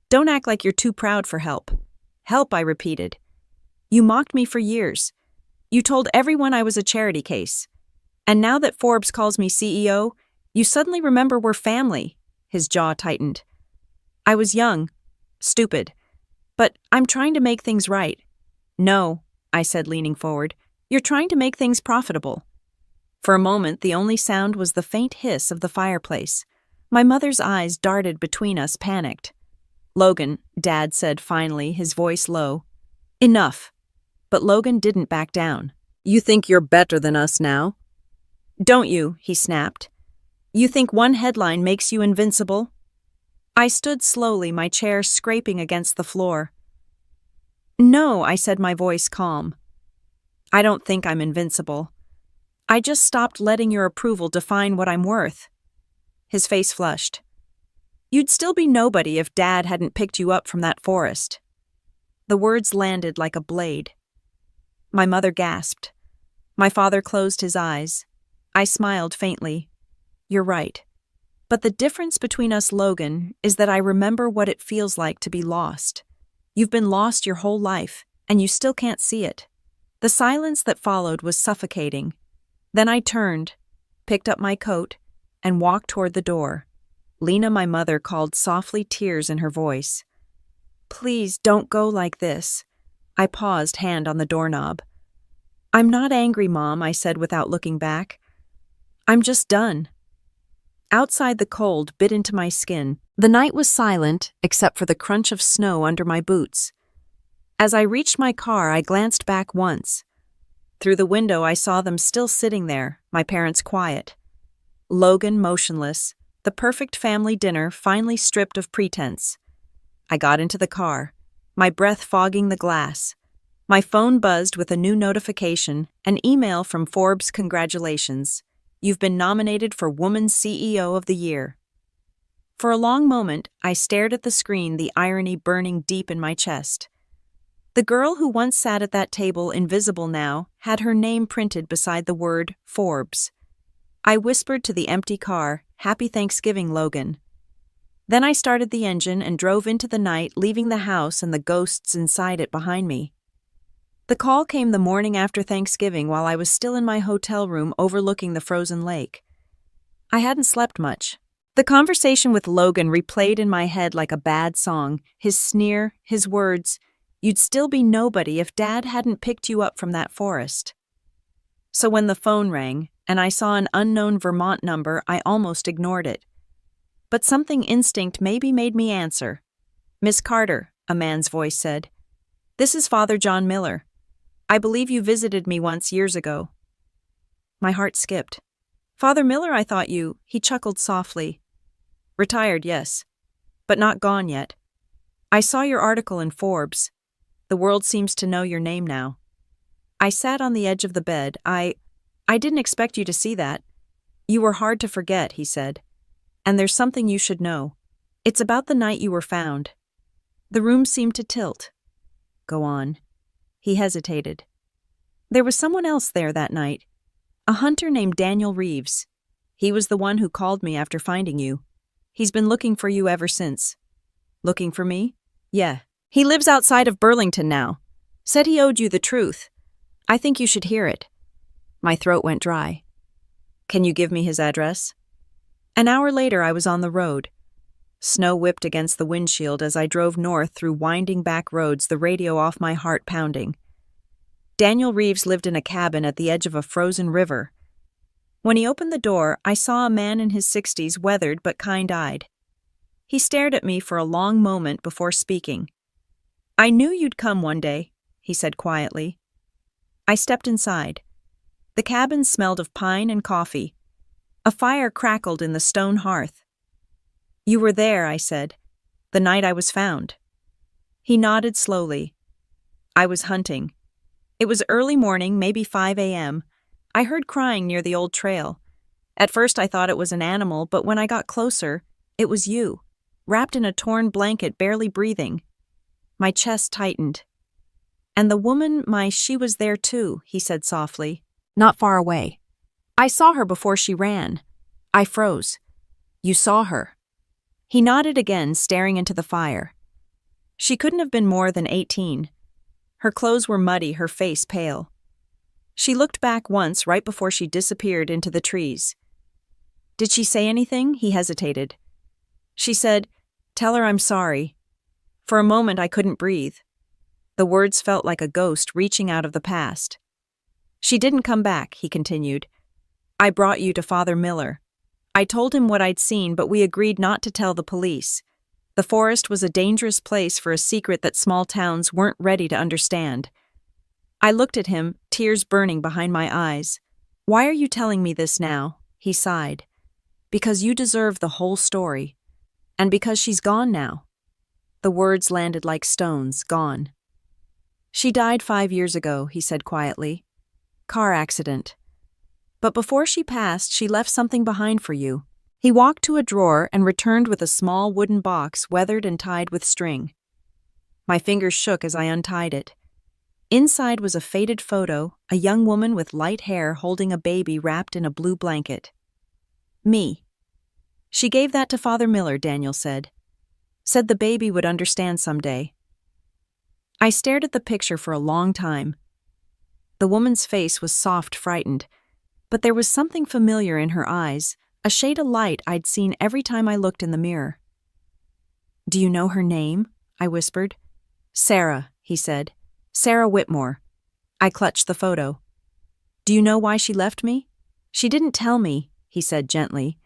Don't act like you're too proud for help." "Help," I repeated. "You mocked me for years. You told everyone I was a charity case. And now that Forbes calls me CEO, you suddenly remember we're family." His jaw tightened. "I was young, stupid, but I'm trying to make things right." "No," I said, leaning forward. "You're trying to make things profitable." For a moment, the only sound was the faint hiss of the fireplace. My mother's eyes darted between us, panicked. "Logan," Dad said finally, his voice low. "Enough." But Logan didn't back down. "You think you're better than us now?" "Don't you?" he snapped. You think one headline makes you invincible? I stood slowly, my chair scraping against the floor. No, I said, my voice calm. I don't think I'm invincible. I just stopped letting your approval define what I'm worth. His face flushed. You'd still be nobody if Dad hadn't picked you up from that forest. The words landed like a blade. My mother gasped. My father closed his eyes. I smiled faintly. You're right. But the difference between us, Logan, is that I remember what it feels like to be lost. You've been lost your whole life, and you still can't see it. The silence that followed was suffocating. Then I turned, picked up my coat, and walked toward the door. Lena, my mother, called softly, tears in her voice. Please don't go like this. I paused, hand on the doorknob. I'm not angry, Mom, I said without looking back. I'm just done. Outside, the cold bit into my skin. The night was silent, except for the crunch of snow under my boots. As I reached my car, I glanced back once. Through the window, I saw them still sitting there, my parents quiet. Logan motionless, the perfect family dinner finally stripped of pretense. I got into the car, my breath fogging the glass. My phone buzzed with a new notification, an email from Forbes. Congratulations. You've been nominated for Woman CEO of the Year. For a long moment, I stared at the screen, the irony burning deep in my chest. The girl who once sat at that table, invisible now, had her name printed beside the word Forbes. I whispered to the empty car, Happy Thanksgiving, Logan. Then I started the engine and drove into the night, leaving the house and the ghosts inside it behind me. The call came the morning after Thanksgiving while I was still in my hotel room overlooking the frozen lake. I hadn't slept much. The conversation with Logan replayed in my head like a bad song, his sneer, his words, You'd still be nobody if Dad hadn't picked you up from that forest. So when the phone rang, and I saw an unknown Vermont number, I almost ignored it. But something instinct maybe made me answer. Miss Carter, a man's voice said. This is Father John Miller. I believe you visited me once years ago. My heart skipped. Father Miller, I thought you, he chuckled softly. Retired, yes, but not gone yet. I saw your article in Forbes. The world seems to know your name now. I sat on the edge of the bed. I didn't expect you to see that. You were hard to forget, he said. And there's something you should know. It's about the night you were found. The room seemed to tilt. Go on. He hesitated. There was someone else there that night. A hunter named Daniel Reeves. He was the one who called me after finding you. He's been looking for you ever since. Looking for me? Yeah. He lives outside of Burlington now. Said he owed you the truth. I think you should hear it. My throat went dry. Can you give me his address? An hour later, I was on the road. Snow whipped against the windshield as I drove north through winding back roads, the radio off, my heart pounding. Daniel Reeves lived in a cabin at the edge of a frozen river. When he opened the door, I saw a man in his 60s, weathered but kind-eyed. He stared at me for a long moment before speaking. I knew you'd come one day, he said quietly. I stepped inside. The cabin smelled of pine and coffee. A fire crackled in the stone hearth. You were there, I said, the night I was found. He nodded slowly. I was hunting. It was early morning, maybe 5 a.m. I heard crying near the old trail. At first I thought it was an animal, but when I got closer, it was you, wrapped in a torn blanket, barely breathing. My chest tightened. And the woman, she was there too, he said softly, not far away. I saw her before she ran. I froze. You saw her. He nodded again, staring into the fire. She couldn't have been more than 18. Her clothes were muddy, her face pale. She looked back once right before she disappeared into the trees. Did she say anything? He hesitated. She said, Tell her I'm sorry. For a moment I couldn't breathe. The words felt like a ghost reaching out of the past. She didn't come back, he continued. I brought you to Father Miller. I told him what I'd seen, but we agreed not to tell the police. The forest was a dangerous place for a secret that small towns weren't ready to understand. I looked at him, tears burning behind my eyes. Why are you telling me this now? He sighed. Because you deserve the whole story. And because she's gone now." The words landed like stones, gone. "She died 5 years ago," he said quietly. "Car accident. But before she passed, she left something behind for you." He walked to a drawer and returned with a small wooden box weathered and tied with string. My fingers shook as I untied it. Inside was a faded photo, a young woman with light hair holding a baby wrapped in a blue blanket. Me. "She gave that to Father Miller," Daniel said. "Said the baby would understand someday." I stared at the picture for a long time. The woman's face was soft, frightened, but there was something familiar in her eyes, a shade of light I'd seen every time I looked in the mirror. "Do you know her name?" I whispered. "Sarah," he said. "Sarah Whitmore." I clutched the photo. "Do you know why she left me?" "She didn't tell me," he said gently.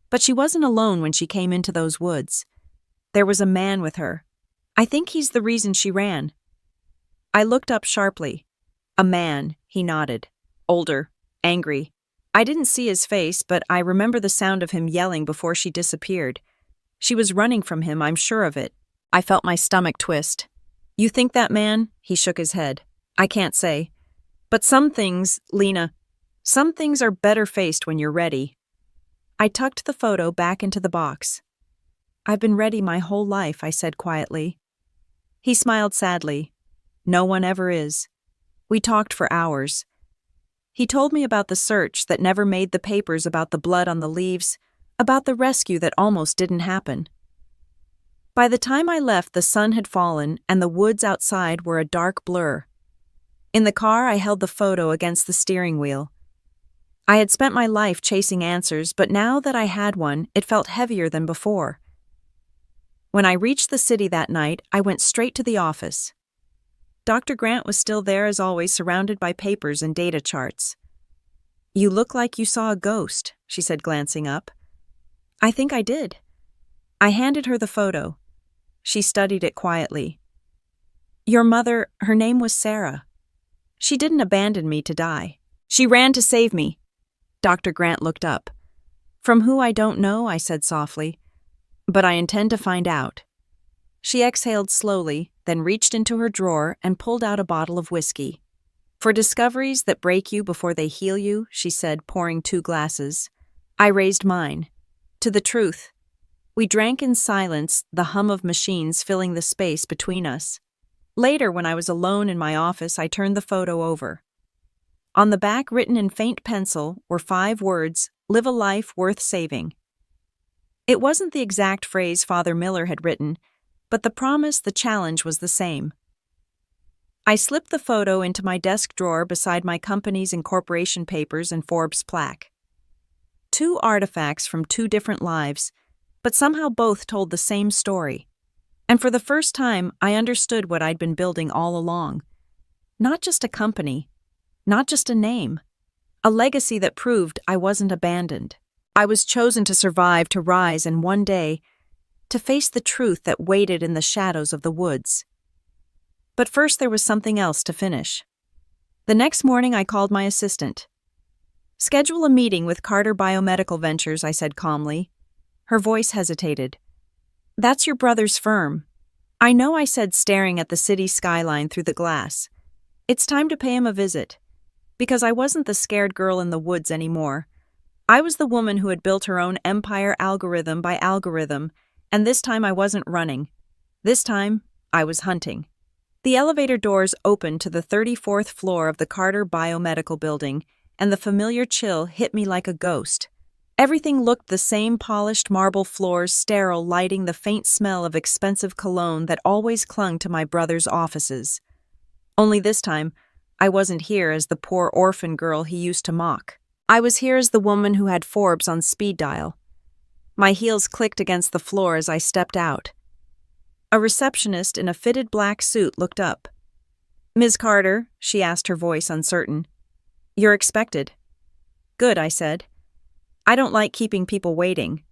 "But she wasn't alone when she came into those woods. There was a man with her. I think he's the reason she ran." I looked up sharply. "A man," he nodded. "Older, angry. I didn't see his face, but I remember the sound of him yelling before she disappeared. She was running from him, I'm sure of it." I felt my stomach twist. "You think that man?" He shook his head. "I can't say. But some things, Lena, some things are better faced when you're ready." I tucked the photo back into the box. "I've been ready my whole life," I said quietly. He smiled sadly. "No one ever is." We talked for hours. He told me about the search that never made the papers, about the blood on the leaves, about the rescue that almost didn't happen. By the time I left, the sun had fallen and the woods outside were a dark blur. In the car, I held the photo against the steering wheel. I had spent my life chasing answers, but now that I had one, it felt heavier than before. When I reached the city that night, I went straight to the office. Dr. Grant was still there as always, surrounded by papers and data charts. "You look like you saw a ghost," she said, glancing up. "I think I did." I handed her the photo. She studied it quietly. "Your mother, her name was Sarah. She didn't abandon me to die. She ran to save me." Dr. Grant looked up. "From who I don't know," I said softly. "But I intend to find out." She exhaled slowly, then reached into her drawer and pulled out a bottle of whiskey. "For discoveries that break you before they heal you," she said, pouring 2 glasses. I raised mine. "To the truth." We drank in silence, the hum of machines filling the space between us. Later, when I was alone in my office, I turned the photo over. On the back, written in faint pencil, were 5 words, "Live a life worth saving." It wasn't the exact phrase Father Miller had written, but the promise, the challenge was the same. I slipped the photo into my desk drawer beside my company's incorporation papers and Forbes plaque. 2 artifacts from 2 different lives, but somehow both told the same story. And for the first time, I understood what I'd been building all along. Not just a company, not just a name, a legacy that proved I wasn't abandoned. I was chosen to survive, to rise, and one day, to face the truth that waited in the shadows of the woods. But first there was something else to finish. The next morning I called my assistant. "Schedule a meeting with Carter Biomedical Ventures," I said calmly. Her voice hesitated. "That's your brother's firm." "I know," I said, staring at the city skyline through the glass. "It's time to pay him a visit." Because I wasn't the scared girl in the woods anymore. I was the woman who had built her own empire algorithm by algorithm, and this time I wasn't running. This time, I was hunting. The elevator doors opened to the 34th floor of the Carter Biomedical Building, and the familiar chill hit me like a ghost. Everything looked the same: polished marble floors, sterile lighting, the faint smell of expensive cologne that always clung to my brother's offices. Only this time, I wasn't here as the poor orphan girl he used to mock. I was here as the woman who had Forbes on speed dial. My heels clicked against the floor as I stepped out. A receptionist in a fitted black suit looked up. "Ms. Carter," she asked, her voice uncertain. "You're expected." "Good," I said. "I don't like keeping people waiting."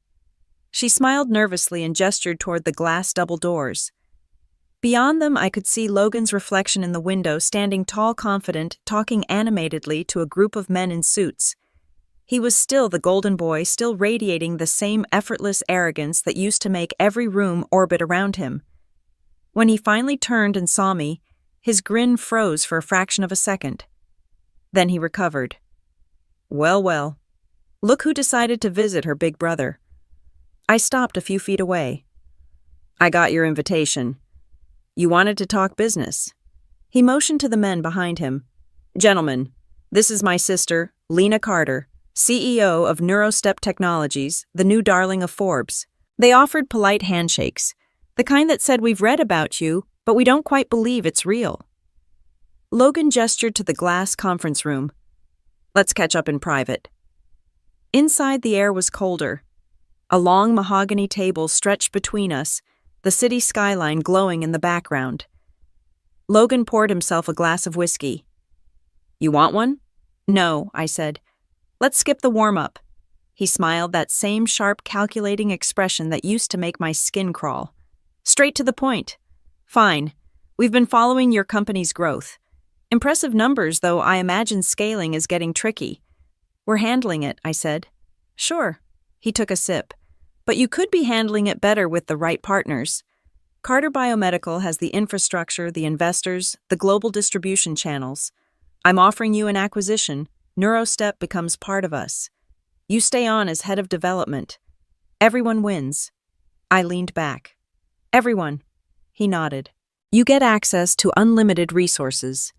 She smiled nervously and gestured toward the glass double doors. Beyond them, I could see Logan's reflection in the window, standing tall, confident, talking animatedly to a group of men in suits. He was still the golden boy, still radiating the same effortless arrogance that used to make every room orbit around him. When he finally turned and saw me, his grin froze for a fraction of a second. Then he recovered. Well, well. Look who decided to visit her big brother. I stopped a few feet away. I got your invitation. You wanted to talk business. He motioned to the men behind him. Gentlemen, this is my sister, Lena Carter, CEO of Neurostep Technologies, the new darling of Forbes. They offered polite handshakes, the kind that said we've read about you, but we don't quite believe it's real. Logan gestured to the glass conference room. Let's catch up in private. Inside, the air was colder. A long mahogany table stretched between us, the city skyline glowing in the background. Logan poured himself a glass of whiskey. You want one? No, I said. Let's skip the warm-up. He smiled, that same sharp, calculating expression that used to make my skin crawl. Straight to the point. Fine. We've been following your company's growth. Impressive numbers, though I imagine scaling is getting tricky. We're handling it, I said. Sure. He took a sip. But you could be handling it better with the right partners. Carter Biomedical has the infrastructure, the investors, the global distribution channels. I'm offering you an acquisition. Neurostep becomes part of us. You stay on as head of development. Everyone wins. I leaned back. Everyone. He nodded. You get access to unlimited resources.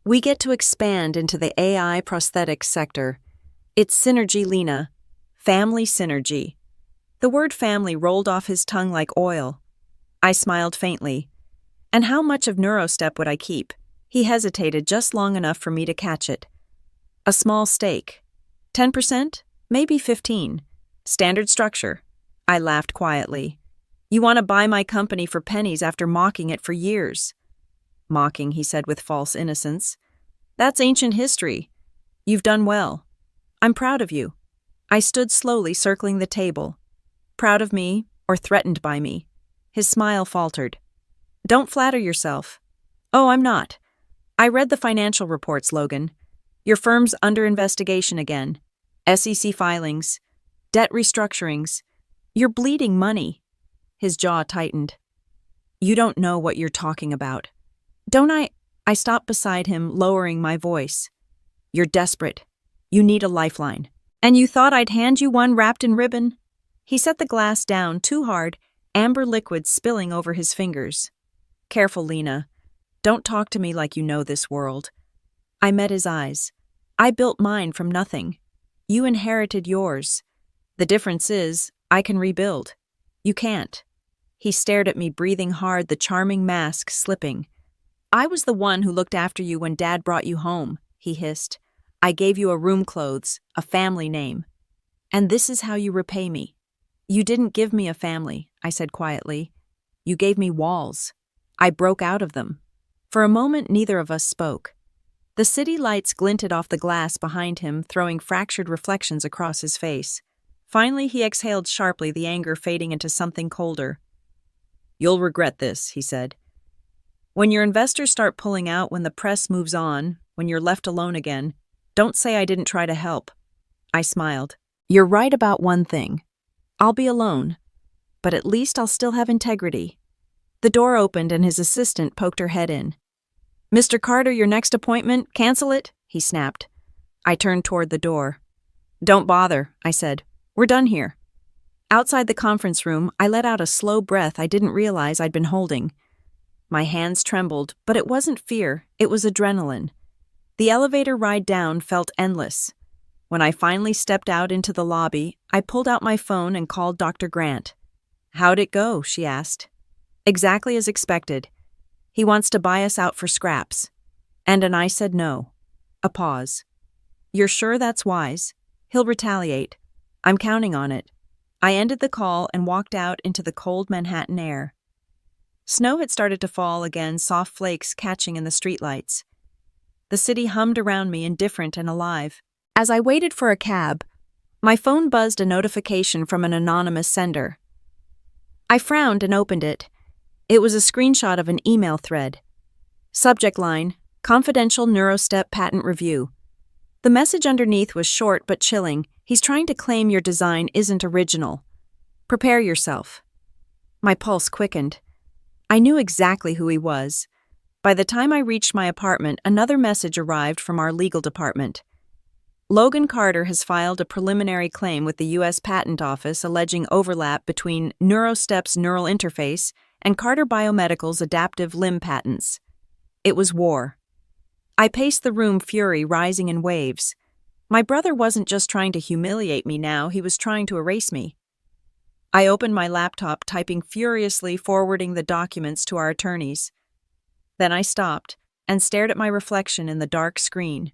We get to expand into the AI prosthetics sector. It's synergy, Lena. Family synergy. The word family rolled off his tongue like oil. I smiled faintly. And how much of Neurostep would I keep? He hesitated just long enough for me to catch it. A small stake. 10%? Maybe 15. Standard structure. I laughed quietly. You want to buy my company for pennies after mocking it for years. Mocking, he said with false innocence. That's ancient history. You've done well. I'm proud of you. I stood slowly circling the table. Proud of me or threatened by me? His smile faltered. Don't flatter yourself. Oh, I'm not. I read the financial reports, Logan. Your firm's under investigation again. SEC filings. Debt restructurings. You're bleeding money. His jaw tightened. You don't know what you're talking about. Don't I? I stopped beside him, lowering my voice. You're desperate. You need a lifeline. And you thought I'd hand you one wrapped in ribbon? He set the glass down too hard, amber liquid spilling over his fingers. Careful, Lena. Don't talk to me like you know this world. I met his eyes. I built mine from nothing. You inherited yours. The difference is, I can rebuild. You can't. He stared at me, breathing hard, the charming mask slipping. I was the one who looked after you when Dad brought you home, he hissed. I gave you a room clothes, a family name. And this is how you repay me. You didn't give me a family, I said quietly. You gave me walls. I broke out of them. For a moment, neither of us spoke. The city lights glinted off the glass behind him, throwing fractured reflections across his face. Finally, he exhaled sharply, the anger fading into something colder. You'll regret this, he said. When your investors start pulling out, when the press moves on, when you're left alone again, don't say I didn't try to help. I smiled. You're right about one thing. I'll be alone, but at least I'll still have integrity. The door opened and his assistant poked her head in. Mr. Carter, your next appointment, cancel it, he snapped. I turned toward the door. Don't bother, I said. We're done here. Outside the conference room, I let out a slow breath I didn't realize I'd been holding. My hands trembled, but it wasn't fear, it was adrenaline. The elevator ride down felt endless. When I finally stepped out into the lobby, I pulled out my phone and called Dr. Grant. How'd it go? She asked. Exactly as expected. He wants to buy us out for scraps. And I said no. A pause. You're sure that's wise? He'll retaliate. I'm counting on it. I ended the call and walked out into the cold Manhattan air. Snow had started to fall again, soft flakes catching in the streetlights. The city hummed around me, indifferent and alive. As I waited for a cab, my phone buzzed a notification from an anonymous sender. I frowned and opened it. It was a screenshot of an email thread. Subject line, Confidential Neurostep Patent Review. The message underneath was short but chilling. He's trying to claim your design isn't original. Prepare yourself." My pulse quickened. I knew exactly who he was. By the time I reached my apartment, another message arrived from our legal department. Logan Carter has filed a preliminary claim with the U.S. Patent Office alleging overlap between NeuroStep's neural interface and Carter Biomedical's adaptive limb patents. It was war. I paced the room, fury rising in waves. My brother wasn't just trying to humiliate me now, he was trying to erase me. I opened my laptop, typing furiously, forwarding the documents to our attorneys. Then I stopped and stared at my reflection in the dark screen.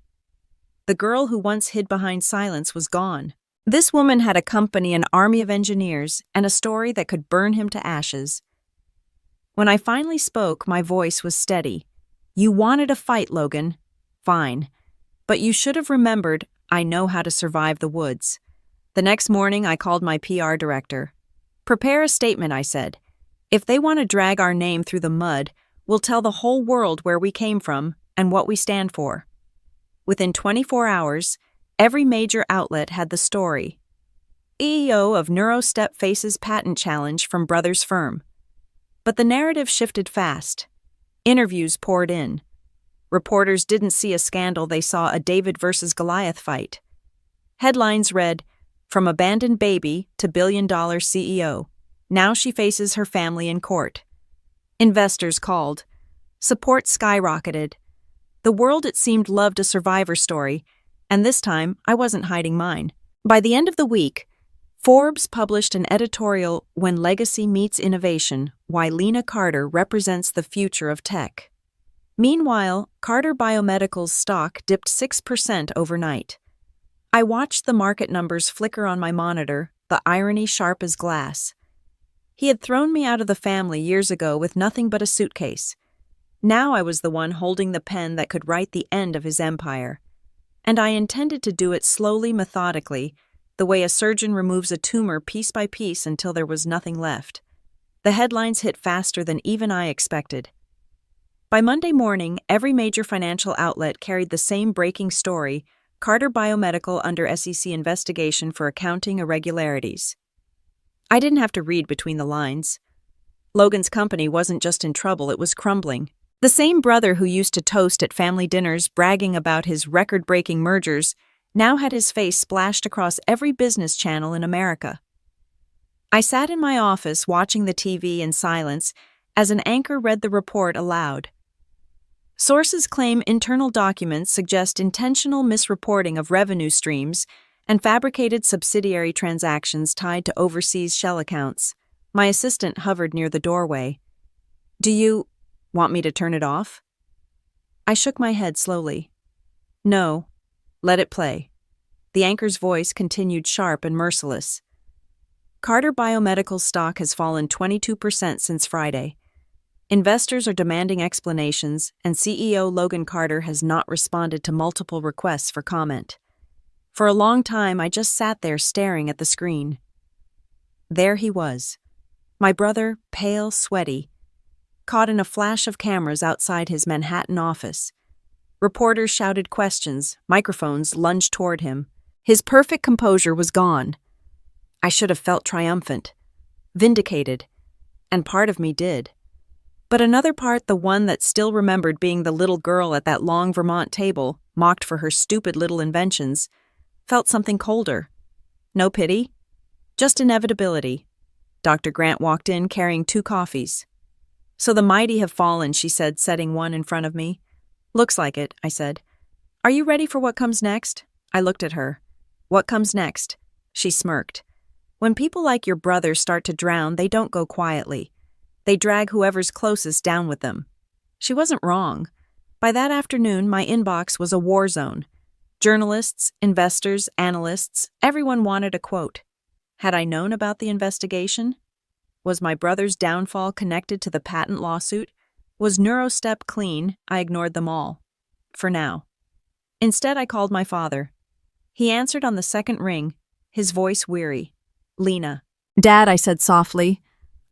The girl who once hid behind silence was gone. This woman had a company, an army of engineers, and a story that could burn him to ashes. When I finally spoke, my voice was steady. "You wanted a fight, Logan. Fine. But you should have remembered I know how to survive the woods." The next morning, I called my PR director. "Prepare a statement," I said. "If they want to drag our name through the mud, we'll tell the whole world where we came from and what we stand for." Within 24 hours, every major outlet had the story. CEO of NeuroStep faces patent challenge from brother's firm. But the narrative shifted fast. Interviews poured in. Reporters didn't see a scandal, they saw a David versus Goliath fight. Headlines read, "From abandoned baby to billion-dollar CEO. Now she faces her family in court." Investors called. Support skyrocketed. The world, it seemed, loved a survivor story, and this time I wasn't hiding mine. By the end of the week, Forbes published an editorial, "When Legacy Meets Innovation, Why Lena Carter Represents the Future of Tech." Meanwhile, Carter Biomedical's stock dipped 6% overnight. I watched the market numbers flicker on my monitor, the irony sharp as glass. He had thrown me out of the family years ago with nothing but a suitcase. Now I was the one holding the pen that could write the end of his empire. And I intended to do it slowly, methodically, the way a surgeon removes a tumor piece by piece until there was nothing left. The headlines hit faster than even I expected. By Monday morning, every major financial outlet carried the same breaking story: Carter Biomedical under SEC investigation for accounting irregularities. I didn't have to read between the lines. Logan's company wasn't just in trouble, it was crumbling. The same brother who used to toast at family dinners bragging about his record-breaking mergers now had his face splashed across every business channel in America. I sat in my office watching the TV in silence as an anchor read the report aloud. Sources claim internal documents suggest intentional misreporting of revenue streams and fabricated subsidiary transactions tied to overseas shell accounts. My assistant hovered near the doorway. "Do you want me to turn it off?" I shook my head slowly. "No, let it play." The anchor's voice continued sharp and merciless. Carter Biomedical stock has fallen 22% since Friday. Investors are demanding explanations, and CEO Logan Carter has not responded to multiple requests for comment. For a long time, I just sat there staring at the screen. There he was, my brother, pale, sweaty, caught in a flash of cameras outside his Manhattan office. Reporters shouted questions, microphones lunged toward him. His perfect composure was gone. I should have felt triumphant, vindicated, and part of me did. But another part, the one that still remembered being the little girl at that long Vermont table, mocked for her stupid little inventions, felt something colder. No pity, just inevitability. Dr. Grant walked in carrying 2 coffees. "So the mighty have fallen," she said, setting one in front of me. "Looks like it," I said. "Are you ready for what comes next?" I looked at her. "What comes next?" She smirked. "When people like your brother start to drown, they don't go quietly. They drag whoever's closest down with them." She wasn't wrong. By that afternoon, my inbox was a war zone. Journalists, investors, analysts, everyone wanted a quote. Had I known about the investigation? Was my brother's downfall connected to the patent lawsuit? Was NeuroStep clean? I ignored them all. For now. Instead, I called my father. He answered on the second ring, his voice weary. "Lena." "Dad," I said softly.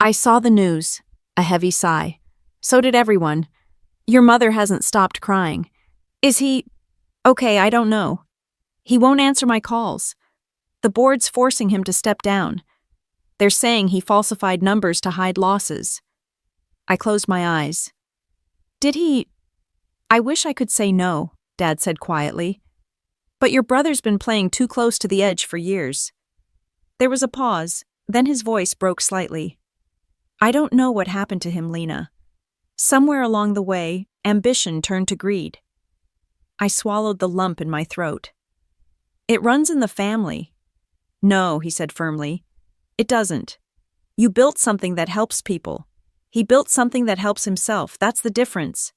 "I saw the news." A heavy sigh. "So did everyone. Your mother hasn't stopped crying. Is he... Okay, I don't know. He won't answer my calls. The board's forcing him to step down. They're saying he falsified numbers to hide losses. I closed my eyes. Did he? I wish I could say no, Dad said quietly. But your brother's been playing too close to the edge for years. There was a pause, then his voice broke slightly. I don't know what happened to him, Lena. Somewhere along the way, ambition turned to greed. I swallowed the lump in my throat. It runs in the family. No, he said firmly. It doesn't. You built something that helps people. He built something that helps himself. That's the difference.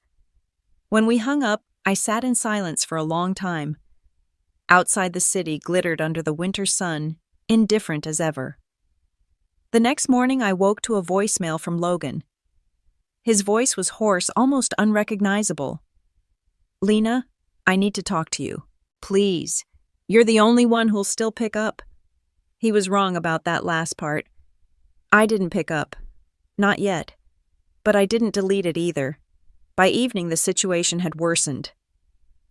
When we hung up, I sat in silence for a long time. Outside the city glittered under the winter sun, indifferent as ever. The next morning I woke to a voicemail from Logan. His voice was hoarse, almost unrecognizable. Lena, I need to talk to you. Please. You're the only one who'll still pick up. He was wrong about that last part. I didn't pick up. Not yet. But I didn't delete it either. By evening, the situation had worsened.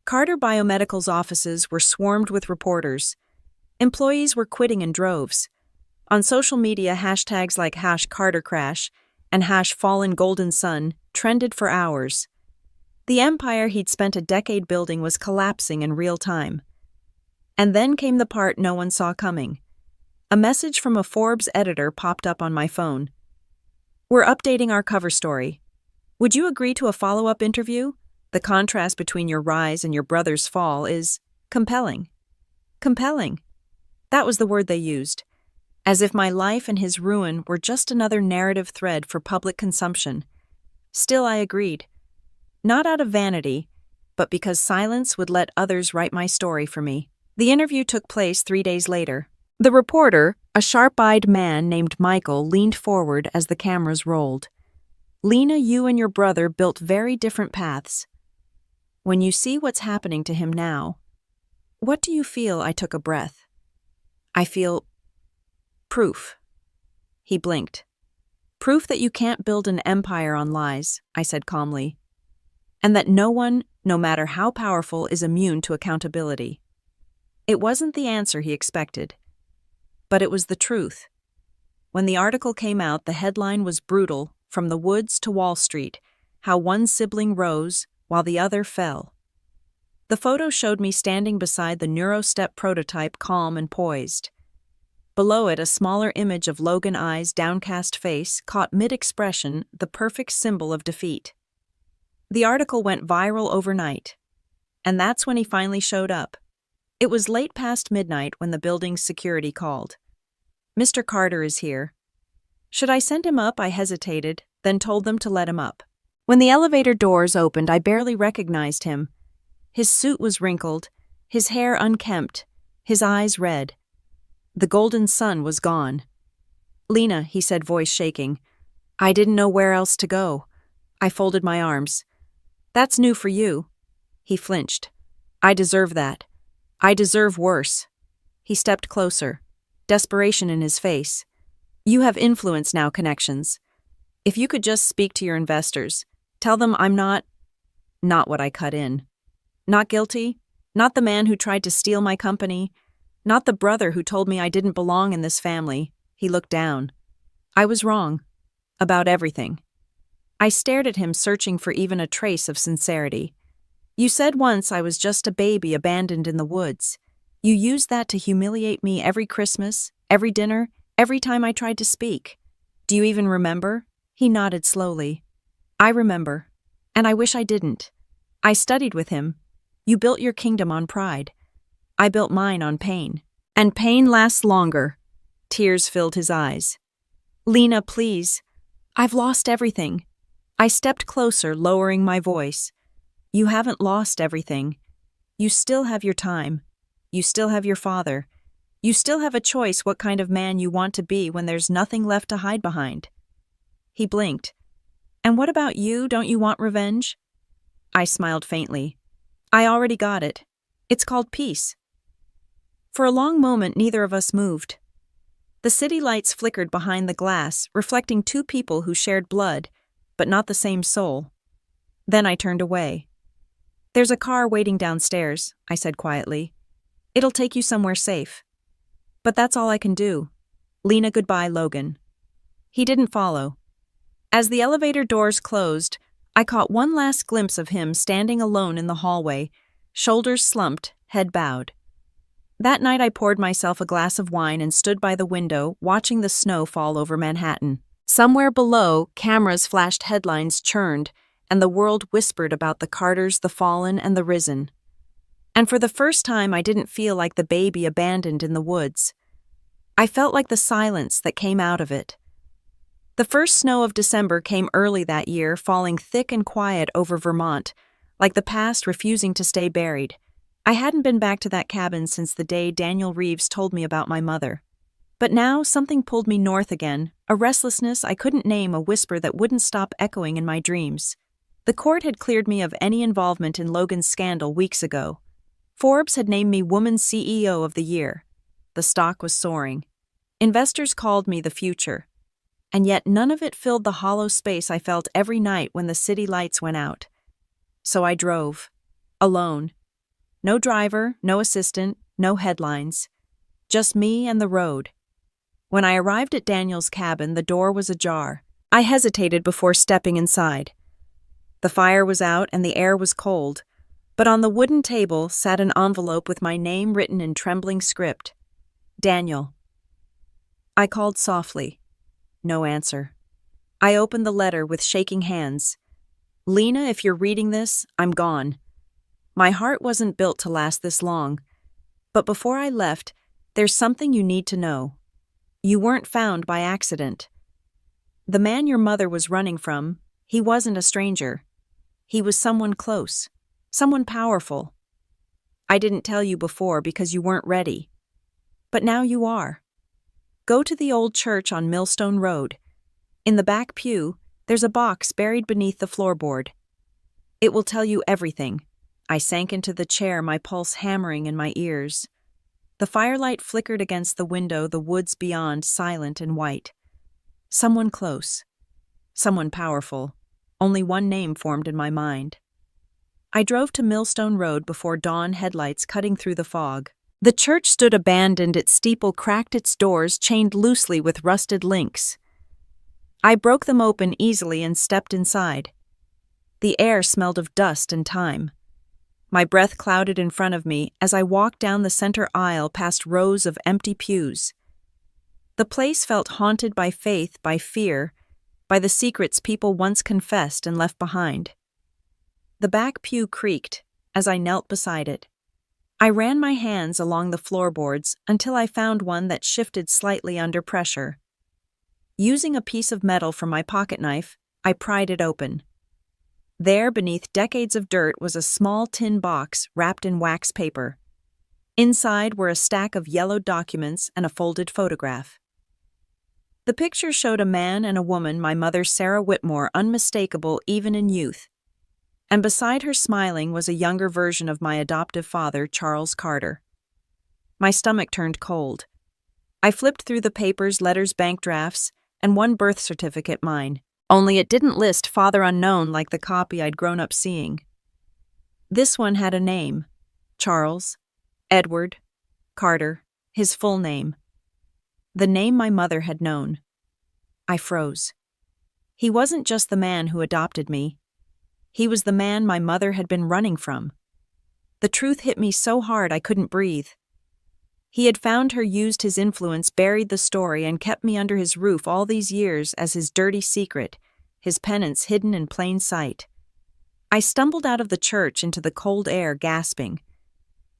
Carter Biomedical's offices were swarmed with reporters. Employees were quitting in droves. On social media, hashtags like #CarterCrash and #FallenGoldenSun trended for hours. The empire he'd spent a decade building was collapsing in real time. And then came the part no one saw coming. A message from a Forbes editor popped up on my phone. We're updating our cover story. Would you agree to a follow-up interview? The contrast between your rise and your brother's fall is compelling. Compelling. That was the word they used. As if my life and his ruin were just another narrative thread for public consumption. Still, I agreed. Not out of vanity, but because silence would let others write my story for me. The interview took place 3 days later. The reporter, a sharp-eyed man named Michael, leaned forward as the cameras rolled. Lena, you and your brother built very different paths. When you see what's happening to him now, what do you feel? I took a breath. I feel proof. He blinked. Proof that you can't build an empire on lies, I said calmly. And that no one, no matter how powerful, is immune to accountability. It wasn't the answer he expected. But it was the truth. When the article came out, the headline was brutal, from the woods to Wall Street, how one sibling rose while the other fell. The photo showed me standing beside the NeuroStep prototype, calm and poised. Below it, a smaller image of Logan Eyes' downcast face caught mid-expression, the perfect symbol of defeat. The article went viral overnight. And that's when he finally showed up. It was late past midnight when the building's security called. Mr. Carter is here. Should I send him up? I hesitated, then told them to let him up. When the elevator doors opened, I barely recognized him. His suit was wrinkled, his hair unkempt, his eyes red. The golden sun was gone. Lena, he said, voice shaking. I didn't know where else to go. I folded my arms. That's new for you. He flinched. I deserve that. I deserve worse. He stepped closer, desperation in his face. You have influence now, connections. If you could just speak to your investors, tell them I'm not what I cut in. Not guilty, not the man who tried to steal my company, not the brother who told me I didn't belong in this family. He looked down. I was wrong. About everything. I stared at him, searching for even a trace of sincerity. You said once I was just a baby abandoned in the woods. You used that to humiliate me every Christmas, every dinner, every time I tried to speak. Do you even remember? He nodded slowly. I remember. And I wish I didn't. I studied with him. You built your kingdom on pride. I built mine on pain. And pain lasts longer. Tears filled his eyes. Lena, please. I've lost everything. I stepped closer, lowering my voice. You haven't lost everything. You still have your time. You still have your father. You still have a choice what kind of man you want to be when there's nothing left to hide behind. He blinked. And what about you? Don't you want revenge? I smiled faintly. I already got it. It's called peace. For a long moment, neither of us moved. The city lights flickered behind the glass, reflecting two people who shared blood, but not the same soul. Then I turned away. There's a car waiting downstairs, I said quietly. It'll take you somewhere safe. But that's all I can do. Lena, goodbye, Logan. He didn't follow. As the elevator doors closed, I caught one last glimpse of him standing alone in the hallway, shoulders slumped, head bowed. That night I poured myself a glass of wine and stood by the window, watching the snow fall over Manhattan. Somewhere below, cameras flashed, headlines churned, and the world whispered about the Carters, the fallen, and the risen. And for the first time, I didn't feel like the baby abandoned in the woods. I felt like the silence that came out of it. The first snow of December came early that year, falling thick and quiet over Vermont, like the past refusing to stay buried. I hadn't been back to that cabin since the day Daniel Reeves told me about my mother. But now something pulled me north again, a restlessness I couldn't name, a whisper that wouldn't stop echoing in my dreams. The court had cleared me of any involvement in Logan's scandal weeks ago. Forbes had named me Woman CEO of the Year. The stock was soaring. Investors called me the future. And yet none of it filled the hollow space I felt every night when the city lights went out. So I drove. Alone. No driver, no assistant, no headlines. Just me and the road. When I arrived at Daniel's cabin, the door was ajar. I hesitated before stepping inside. The fire was out and the air was cold, but on the wooden table sat an envelope with my name written in trembling script. Daniel. I called softly. No answer. I opened the letter with shaking hands. Lena, if you're reading this, I'm gone. My heart wasn't built to last this long. But before I left, there's something you need to know. You weren't found by accident. The man your mother was running from, he wasn't a stranger. He was someone close, someone powerful. I didn't tell you before because you weren't ready. But now you are. Go to the old church on Millstone Road. In the back pew, there's a box buried beneath the floorboard. It will tell you everything. I sank into the chair, my pulse hammering in my ears. The firelight flickered against the window, the woods beyond silent and white. Someone close. Someone powerful. Only one name formed in my mind. I drove to Millstone Road before dawn, headlights cutting through the fog. The church stood abandoned, its steeple cracked, its doors chained loosely with rusted links. I broke them open easily and stepped inside. The air smelled of dust and time. My breath clouded in front of me as I walked down the center aisle past rows of empty pews. The place felt haunted by faith, by fear, by the secrets people once confessed and left behind. The back pew creaked as I knelt beside it. I ran my hands along the floorboards until I found one that shifted slightly under pressure. Using a piece of metal from my pocket knife, I pried it open. There, beneath decades of dirt, was a small tin box wrapped in wax paper. Inside were a stack of yellowed documents and a folded photograph. The picture showed a man and a woman, my mother Sarah Whitmore, unmistakable even in youth. And beside her, smiling, was a younger version of my adoptive father, Charles Carter. My stomach turned cold. I flipped through the papers, letters, bank drafts, and one birth certificate, mine. Only it didn't list father unknown like the copy I'd grown up seeing. This one had a name. Charles, Edward, Carter, his full name. The name my mother had known. I froze. He wasn't just the man who adopted me. He was the man my mother had been running from. The truth hit me so hard I couldn't breathe. He had found her, used his influence, buried the story, and kept me under his roof all these years as his dirty secret, his penance hidden in plain sight. I stumbled out of the church into the cold air, gasping.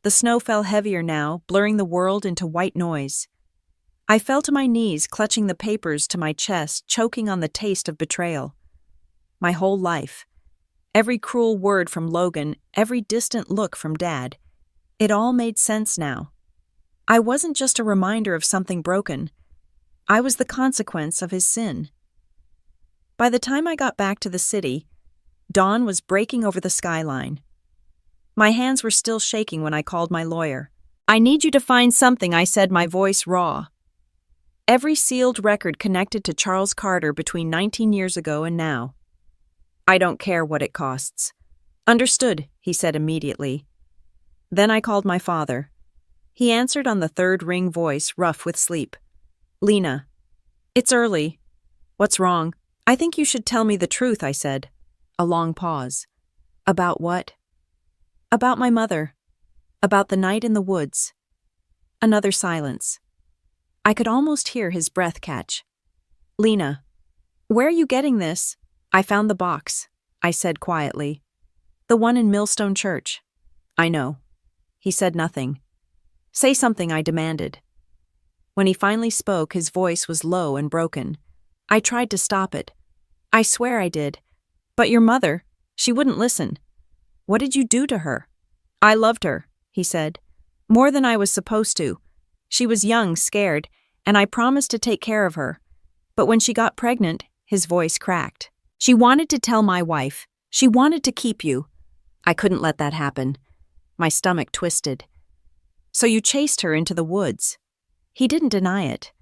The snow fell heavier now, blurring the world into white noise. I fell to my knees, clutching the papers to my chest, choking on the taste of betrayal. My whole life, every cruel word from Logan, every distant look from Dad, it all made sense now. I wasn't just a reminder of something broken. I was the consequence of his sin. By the time I got back to the city, dawn was breaking over the skyline. My hands were still shaking when I called my lawyer. "I need you to find something," I said, my voice raw. Every sealed record connected to Charles Carter between 19 years ago and now. "I don't care what it costs." "Understood," he said immediately. Then I called my father. He answered on the third ring voice, rough with sleep. Lena. It's early. What's wrong? I think you should tell me the truth, I said. A long pause. About what? About my mother. About the night in the woods. Another silence. I could almost hear his breath catch. Lena. Where are you getting this? I found the box, I said quietly. The one in Millstone Church. I know. He said nothing. Say something, I demanded. When he finally spoke, his voice was low and broken. I tried to stop it. I swear I did. But your mother, she wouldn't listen. What did you do to her? I loved her, he said. More than I was supposed to. She was young, scared, and I promised to take care of her. But when she got pregnant, his voice cracked. She wanted to tell my wife. She wanted to keep you. I couldn't let that happen. My stomach twisted. So you chased her into the woods. He didn't deny it.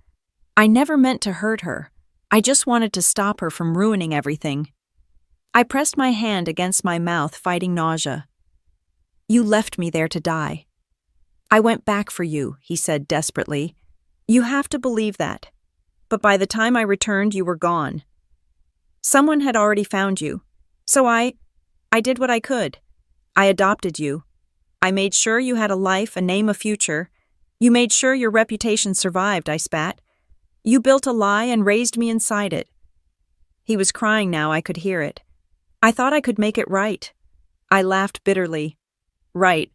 I never meant to hurt her. I just wanted to stop her from ruining everything. I pressed my hand against my mouth, fighting nausea. You left me there to die. I went back for you, he said desperately. You have to believe that. But by the time I returned, you were gone. Someone had already found you. So I did what I could. I adopted you. I made sure you had a life, a name, a future. You made sure your reputation survived, I spat. You built a lie and raised me inside it. He was crying now, I could hear it. I thought I could make it right. I laughed bitterly. Right.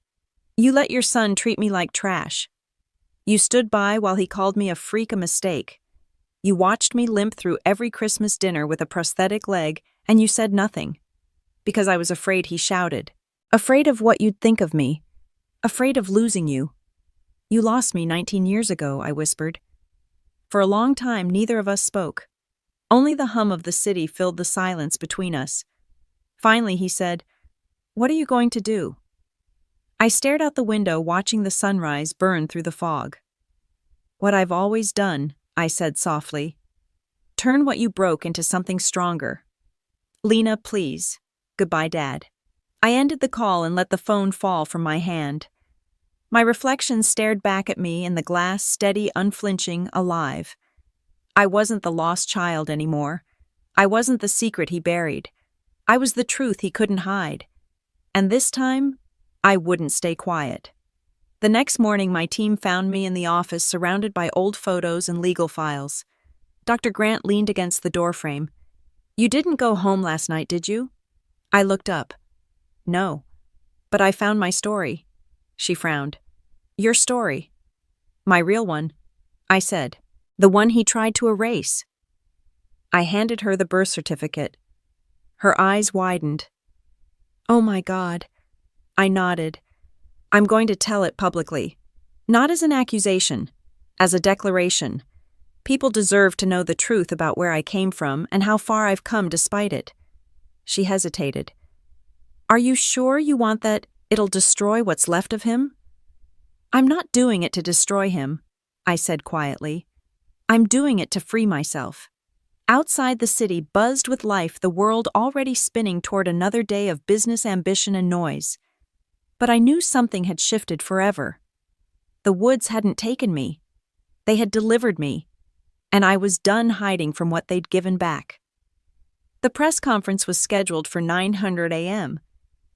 You let your son treat me like trash. You stood by while he called me a freak, a mistake. You watched me limp through every Christmas dinner with a prosthetic leg, and you said nothing. Because I was afraid, he shouted. Afraid of what you'd think of me. Afraid of losing you. You lost me 19 years ago, I whispered. For a long time, neither of us spoke. Only the hum of the city filled the silence between us. Finally, he said, What are you going to do? I stared out the window, watching the sunrise burn through the fog. What I've always done, I said softly. Turn what you broke into something stronger. Lena, please. Goodbye, Dad. I ended the call and let the phone fall from my hand. My reflection stared back at me in the glass, steady, unflinching, alive. I wasn't the lost child anymore. I wasn't the secret he buried. I was the truth he couldn't hide. And this time, I wouldn't stay quiet. The next morning, my team found me in the office surrounded by old photos and legal files. Dr. Grant leaned against the doorframe. You didn't go home last night, did you? I looked up. No. But I found my story. She frowned. Your story. My real one, I said. The one he tried to erase. I handed her the birth certificate. Her eyes widened. Oh my God. I nodded. I'm going to tell it publicly. Not as an accusation, as a declaration. People deserve to know the truth about where I came from and how far I've come despite it. She hesitated. Are you sure you want that it'll destroy what's left of him? I'm not doing it to destroy him, I said quietly. I'm doing it to free myself. Outside the city buzzed with life, the world already spinning toward another day of business, ambition, and noise. But I knew something had shifted forever. The woods hadn't taken me. They had delivered me, and I was done hiding from what they'd given back. The press conference was scheduled for 9:00 a.m.,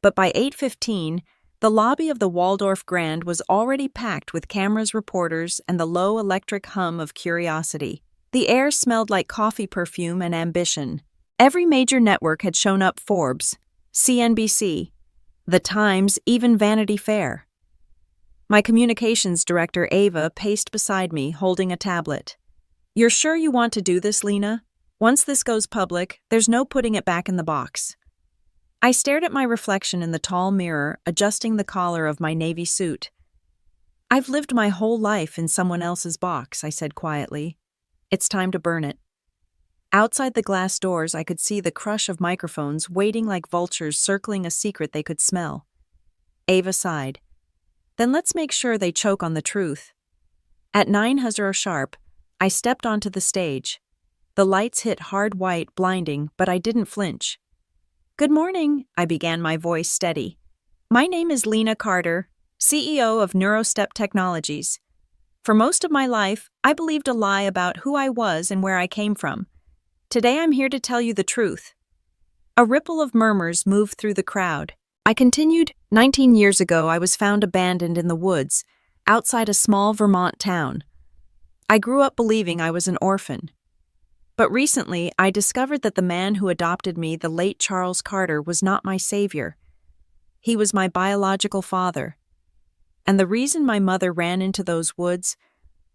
but by 8:15, the lobby of the Waldorf Grand was already packed with cameras, reporters, and the low electric hum of curiosity. The air smelled like coffee perfume and ambition. Every major network had shown up: Forbes, CNBC, The Times, even Vanity Fair. My communications director, Ava, paced beside me, holding a tablet. You're sure you want to do this, Lena? Once this goes public, there's no putting it back in the box. I stared at my reflection in the tall mirror, adjusting the collar of my navy suit. I've lived my whole life in someone else's box, I said quietly. It's time to burn it. Outside the glass doors, I could see the crush of microphones waiting like vultures circling a secret they could smell. Ava sighed. Then let's make sure they choke on the truth. At 9:00 sharp, I stepped onto the stage. The lights hit hard white, blinding, but I didn't flinch. Good morning, I began, my voice steady. My name is Lena Carter, CEO of Neurostep Technologies. For most of my life, I believed a lie about who I was and where I came from. Today I'm here to tell you the truth. A ripple of murmurs moved through the crowd. I continued, 19 years ago I was found abandoned in the woods, outside a small Vermont town. I grew up believing I was an orphan. But recently, I discovered that the man who adopted me, the late Charles Carter, was not my savior. He was my biological father. And the reason my mother ran into those woods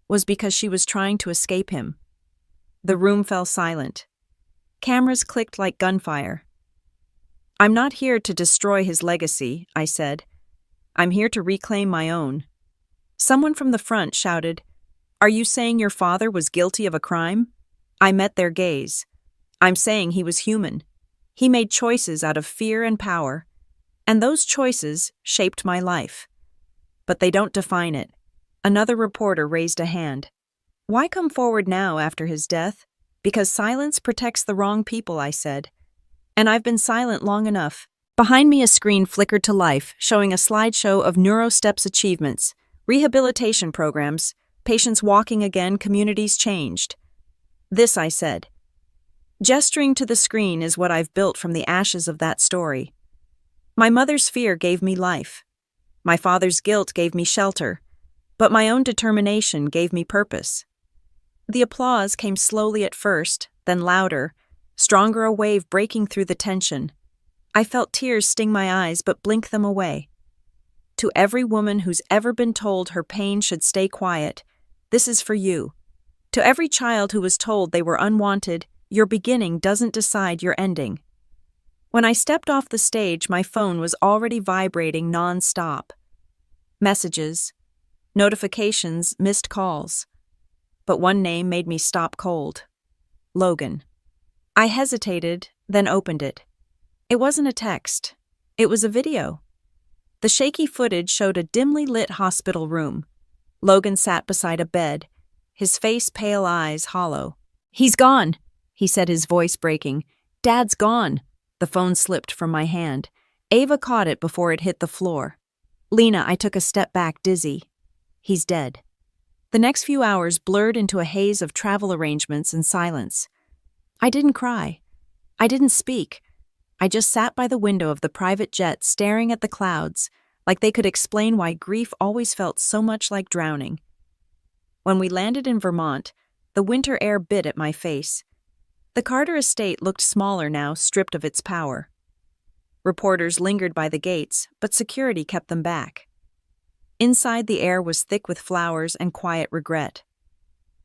was because she was trying to escape him. The room fell silent. Cameras clicked like gunfire. "I'm not here to destroy his legacy," I said. "I'm here to reclaim my own." Someone from the front shouted, "Are you saying your father was guilty of a crime?" I met their gaze. "I'm saying he was human. He made choices out of fear and power, and those choices shaped my life. But they don't define it." Another reporter raised a hand. "Why come forward now after his death?" "Because silence protects the wrong people," I said. "And I've been silent long enough." Behind me a screen flickered to life, showing a slideshow of Neurostep's achievements, rehabilitation programs, patients walking again, communities changed. "This," I said. "Gesturing to the screen is what I've built from the ashes of that story. My mother's fear gave me life. My father's guilt gave me shelter, but my own determination gave me purpose." The applause came slowly at first, then louder, stronger, a wave breaking through the tension. I felt tears sting my eyes but blink them away. To every woman who's ever been told her pain should stay quiet, this is for you. To every child who was told they were unwanted, your beginning doesn't decide your ending. When I stepped off the stage, my phone was already vibrating non-stop. Messages, notifications, missed calls. But one name made me stop cold. Logan. I hesitated, then opened it. It wasn't a text. It was a video. The shaky footage showed a dimly lit hospital room. Logan sat beside a bed, his face, pale eyes hollow. "He's gone," he said, his voice breaking. "Dad's gone." The phone slipped from my hand. Ava caught it before it hit the floor. "Lena," I took a step back, dizzy. "He's dead." The next few hours blurred into a haze of travel arrangements and silence. I didn't cry. I didn't speak. I just sat by the window of the private jet, staring at the clouds, like they could explain why grief always felt so much like drowning. When we landed in Vermont, the winter air bit at my face. The Carter estate looked smaller now, stripped of its power. Reporters lingered by the gates, but security kept them back. Inside, the air was thick with flowers and quiet regret.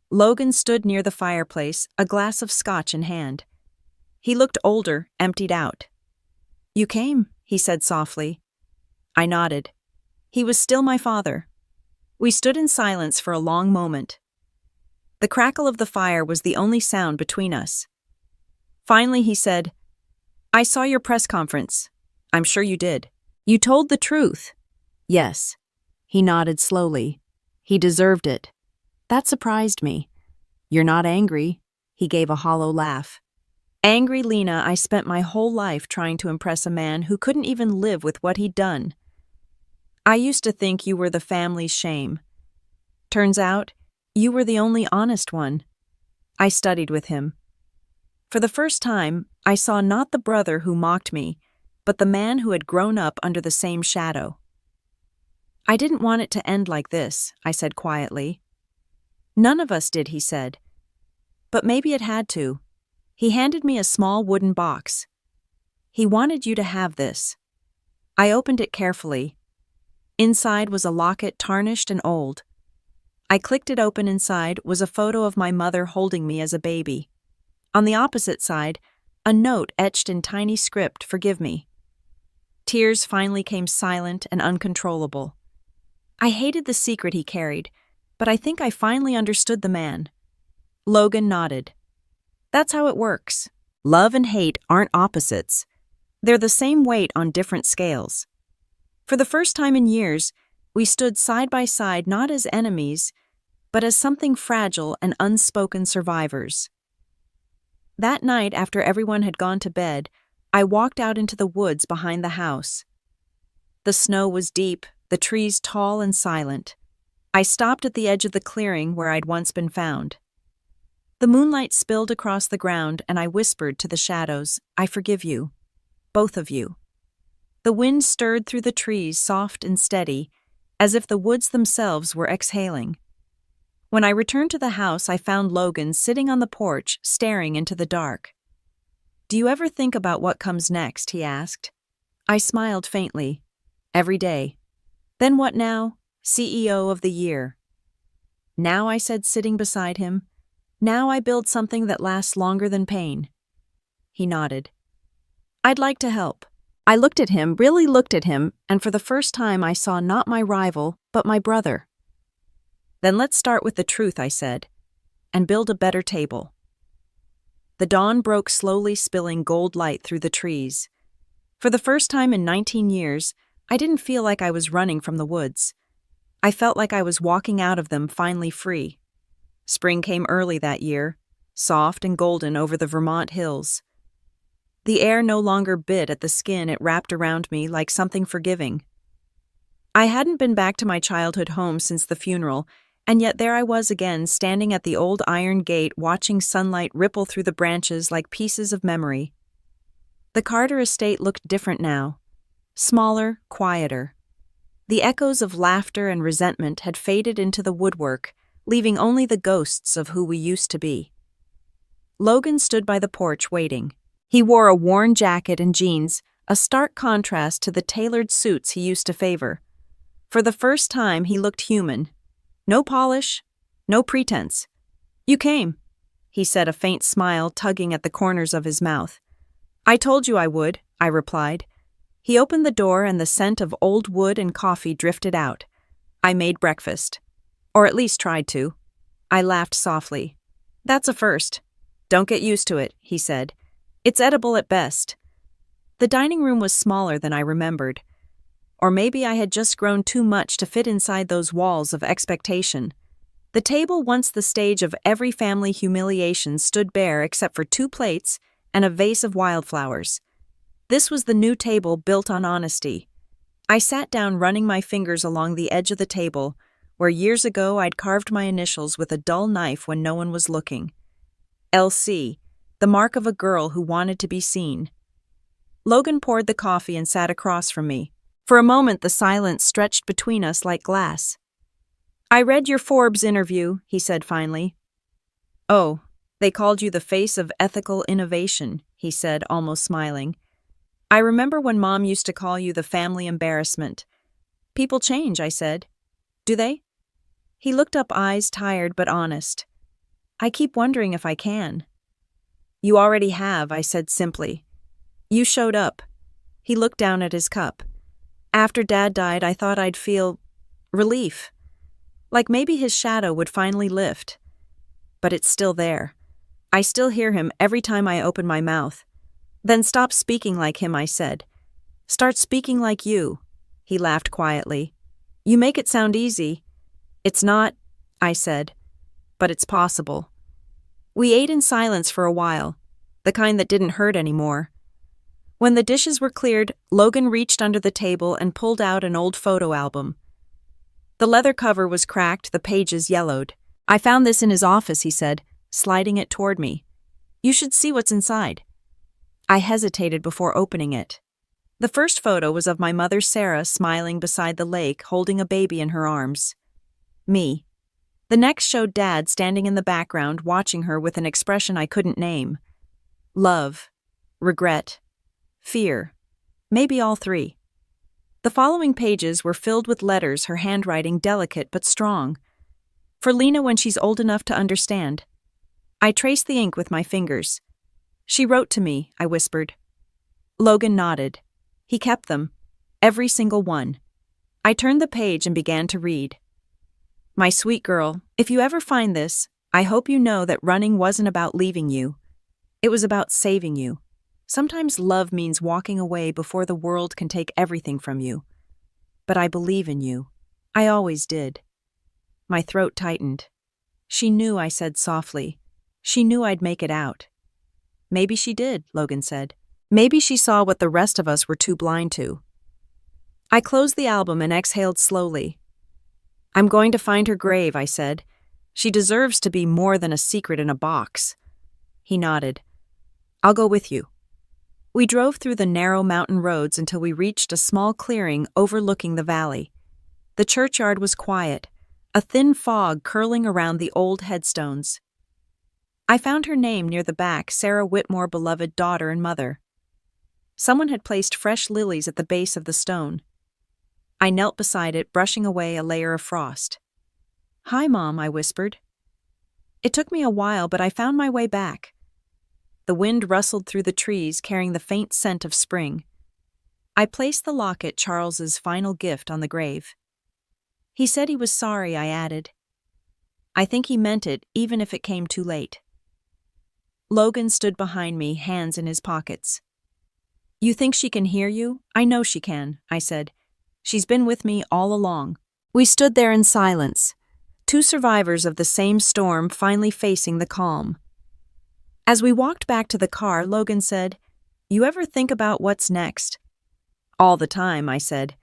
Logan stood near the fireplace, a glass of scotch in hand. He looked older, emptied out. "You came," he said softly. I nodded. He was still my father. We stood in silence for a long moment. The crackle of the fire was the only sound between us. Finally, he said, "I saw your press conference." "I'm sure you did." "You told the truth." "Yes." He nodded slowly. "He deserved it." That surprised me. "You're not angry?" He gave a hollow laugh. "Angry, Lena, I spent my whole life trying to impress a man who couldn't even live with what he'd done. I used to think you were the family's shame. Turns out, you were the only honest one." I studied with him. For the first time, I saw not the brother who mocked me, but the man who had grown up under the same shadow. "I didn't want it to end like this," I said quietly. "None of us did," he said. "But maybe it had to." He handed me a small wooden box. "He wanted you to have this." I opened it carefully. Inside was a locket, tarnished and old. I clicked it open. Inside was a photo of my mother holding me as a baby. On the opposite side, a note etched in tiny script, "Forgive me." Tears finally came, silent and uncontrollable. I hated the secret he carried, but I think I finally understood the man. Logan nodded. "That's how it works. Love and hate aren't opposites. They're the same weight on different scales." For the first time in years, we stood side by side, not as enemies, but as something fragile and unspoken survivors. That night, after everyone had gone to bed, I walked out into the woods behind the house. The snow was deep, the trees tall and silent. I stopped at the edge of the clearing where I'd once been found. The moonlight spilled across the ground, and I whispered to the shadows, "I forgive you. Both of you." The wind stirred through the trees, soft and steady, as if the woods themselves were exhaling. When I returned to the house, I found Logan sitting on the porch, staring into the dark. "Do you ever think about what comes next?" he asked. I smiled faintly. "Every day." "Then what now?" "CEO of the year." "Now," I said, sitting beside him, "now I build something that lasts longer than pain." He nodded. "I'd like to help." I looked at him, really looked at him, and for the first time I saw not my rival, but my brother. "Then let's start with the truth," I said, "and build a better table." The dawn broke slowly, spilling gold light through the trees. For the first time in 19 years, I didn't feel like I was running from the woods. I felt like I was walking out of them, finally free. Spring came early that year, soft and golden over the Vermont hills. The air no longer bit at the skin, it wrapped around me like something forgiving. I hadn't been back to my childhood home since the funeral, and yet there I was again, standing at the old iron gate, watching sunlight ripple through the branches like pieces of memory. The Carter estate looked different now, smaller, quieter. The echoes of laughter and resentment had faded into the woodwork, leaving only the ghosts of who we used to be. Logan stood by the porch waiting. He wore a worn jacket and jeans, a stark contrast to the tailored suits he used to favor. For the first time, he looked human. No polish, no pretense. "You came," he said, a faint smile tugging at the corners of his mouth. "I told you I would," I replied. He opened the door and the scent of old wood and coffee drifted out. I made breakfast. Or at least tried to. I laughed softly. "That's a first. Don't get used to it," he said. "It's edible at best." The dining room was smaller than I remembered. Or maybe I had just grown too much to fit inside those walls of expectation. The table, once the stage of every family humiliation, stood bare except for 2 plates and a vase of wildflowers. This was the new table built on honesty. I sat down, running my fingers along the edge of the table, where years ago I'd carved my initials with a dull knife when no one was looking. LC, the mark of a girl who wanted to be seen. Logan poured the coffee and sat across from me. For a moment, the silence stretched between us like glass. "I read your Forbes interview," he said finally. "Oh, they called you the face of ethical innovation," he said, almost smiling. "I remember when Mom used to call you the family embarrassment." "People change," I said. "Do they?" He looked up, eyes tired but honest. "I keep wondering if I can." "You already have," I said simply. "You showed up." He looked down at his cup. "After Dad died, I thought I'd feel relief. Like maybe his shadow would finally lift. But it's still there. I still hear him every time I open my mouth." "Then stop speaking like him," I said. "Start speaking like you." He laughed quietly. "You make it sound easy." "It's not," I said, "but it's possible." We ate in silence for a while, the kind that didn't hurt anymore. When the dishes were cleared, Logan reached under the table and pulled out an old photo album. The leather cover was cracked, the pages yellowed. "I found this in his office," he said, sliding it toward me. "You should see what's inside." I hesitated before opening it. The first photo was of my mother Sarah smiling beside the lake, holding a baby in her arms. Me. The next showed Dad standing in the background, watching her with an expression I couldn't name. Love, regret, fear, maybe all 3. The following pages were filled with letters, her handwriting delicate but strong. "For Lena when she's old enough to understand." I traced the ink with my fingers. "She wrote to me," I whispered. Logan nodded. He kept them, every single one. I turned the page and began to read. "My sweet girl, if you ever find this, I hope you know that running wasn't about leaving you. It was about saving you. Sometimes love means walking away before the world can take everything from you. But I believe in you. I always did." My throat tightened. "She knew," I said softly. "She knew I'd make it out." "Maybe she did," Logan said. "Maybe she saw what the rest of us were too blind to." I closed the album and exhaled slowly. I'm going to find her grave, I said. She deserves to be more than a secret in a box. He nodded. I'll go with you. We drove through the narrow mountain roads until we reached a small clearing overlooking the valley. The churchyard was quiet, a thin fog curling around the old headstones. I found her name near the back, Sarah Whitmore, beloved daughter and mother. Someone had placed fresh lilies at the base of the stone. I knelt beside it, brushing away a layer of frost. Hi, Mom, I whispered. It took me a while, but I found my way back. The wind rustled through the trees, carrying the faint scent of spring. I placed the locket, Charles's final gift, on the grave. He said he was sorry, I added. I think he meant it, even if it came too late. Logan stood behind me, hands in his pockets. You think she can hear you? I know she can, I said. She's been with me all along. We stood there in silence, two survivors of the same storm finally facing the calm. As we walked back to the car, Logan said, You ever think about what's next? All the time, I said.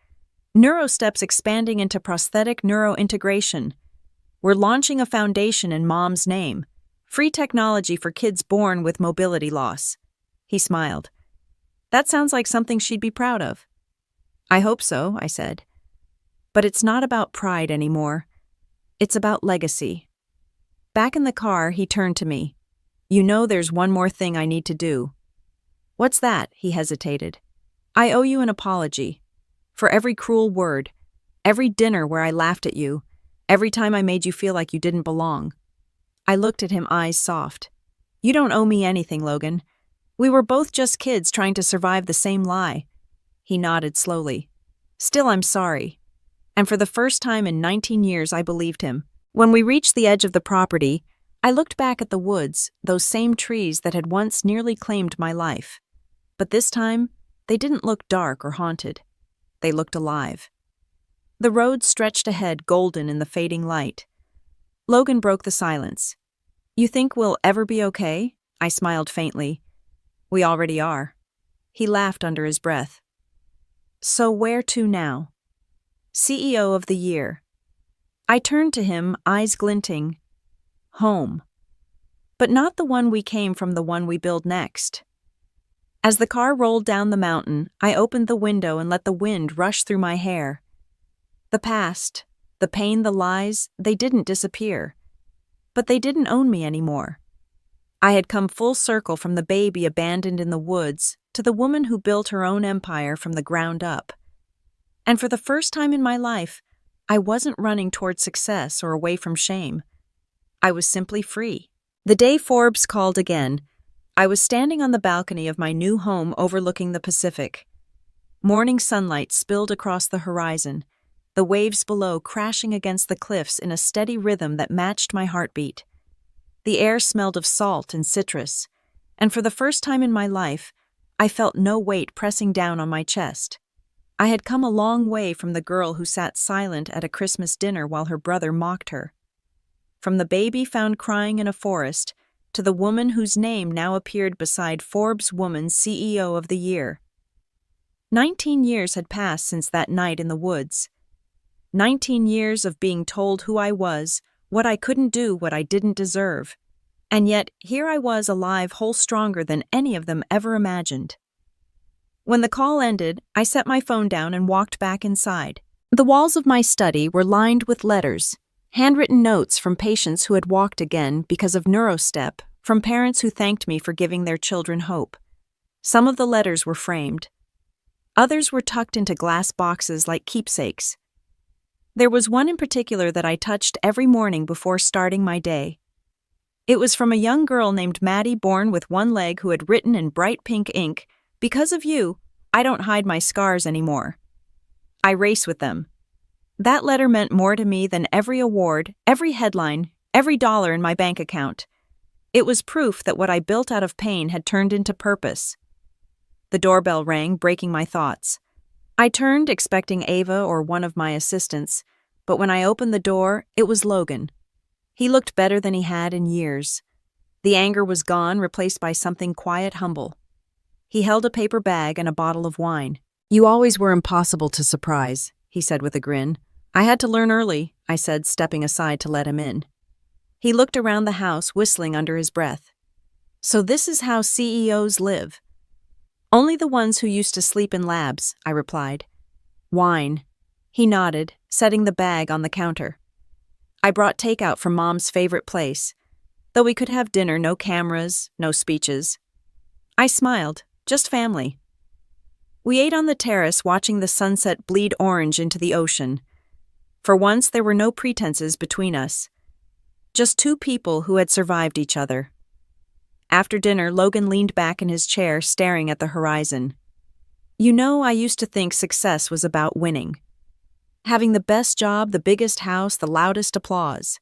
NeuroStep's expanding into prosthetic neurointegration. We're launching a foundation in Mom's name, free technology for kids born with mobility loss. He smiled. That sounds like something she'd be proud of. I hope so, I said. But it's not about pride anymore. It's about legacy. Back in the car, he turned to me. You know there's one more thing I need to do. What's that? He hesitated. I owe you an apology. For every cruel word, every dinner where I laughed at you, every time I made you feel like you didn't belong. I looked at him, eyes soft. You don't owe me anything, Logan. We were both just kids trying to survive the same lie. He nodded slowly. Still, I'm sorry. And for the first time in 19 years, I believed him. When we reached the edge of the property, I looked back at the woods, those same trees that had once nearly claimed my life. But this time, they didn't look dark or haunted. They looked alive. The road stretched ahead, golden in the fading light. Logan broke the silence. You think we'll ever be okay? I smiled faintly. We already are. He laughed under his breath. So where to now? CEO of the year. I turned to him, eyes glinting. Home. But not the one we came from, the one we build next. As the car rolled down the mountain, I opened the window and let the wind rush through my hair. The past, the pain, the lies, they didn't disappear. But they didn't own me anymore. I had come full circle from the baby abandoned in the woods to the woman who built her own empire from the ground up. And for the first time in my life, I wasn't running toward success or away from shame. I was simply free. The day Forbes called again, I was standing on the balcony of my new home overlooking the Pacific. Morning sunlight spilled across the horizon, the waves below crashing against the cliffs in a steady rhythm that matched my heartbeat. The air smelled of salt and citrus, and for the first time in my life, I felt no weight pressing down on my chest. I had come a long way from the girl who sat silent at a Christmas dinner while her brother mocked her. From the baby found crying in a forest to the woman whose name now appeared beside Forbes Woman's CEO of the Year. 19 years had passed since that night in the woods. 19 years of being told who I was, what I couldn't do, what I didn't deserve. And yet, here I was alive, whole, stronger than any of them ever imagined. When the call ended, I set my phone down and walked back inside. The walls of my study were lined with letters, handwritten notes from patients who had walked again because of NeuroStep, from parents who thanked me for giving their children hope. Some of the letters were framed. Others were tucked into glass boxes like keepsakes. There was one in particular that I touched every morning before starting my day. It was from a young girl named Maddie, born with one leg, who had written in bright pink ink, "Because of you, I don't hide my scars anymore. I race with them." That letter meant more to me than every award, every headline, every dollar in my bank account. It was proof that what I built out of pain had turned into purpose. The doorbell rang, breaking my thoughts. I turned, expecting Ava or one of my assistants, but when I opened the door, it was Logan. He looked better than he had in years. The anger was gone, replaced by something quiet, humble. He held a paper bag and a bottle of wine. "You always were impossible to surprise," he said with a grin. "I had to learn early," I said, stepping aside to let him in. He looked around the house, whistling under his breath. "So this is how CEOs live." "Only the ones who used to sleep in labs," I replied. "Wine." He nodded, setting the bag on the counter. "I brought takeout from Mom's favorite place. Though we could have dinner, no cameras, no speeches." I smiled. Just family. We ate on the terrace, watching the sunset bleed orange into the ocean. For once, there were no pretenses between us. Just two people who had survived each other. After dinner, Logan leaned back in his chair, staring at the horizon. "You know, I used to think success was about winning. Having the best job, the biggest house, the loudest applause.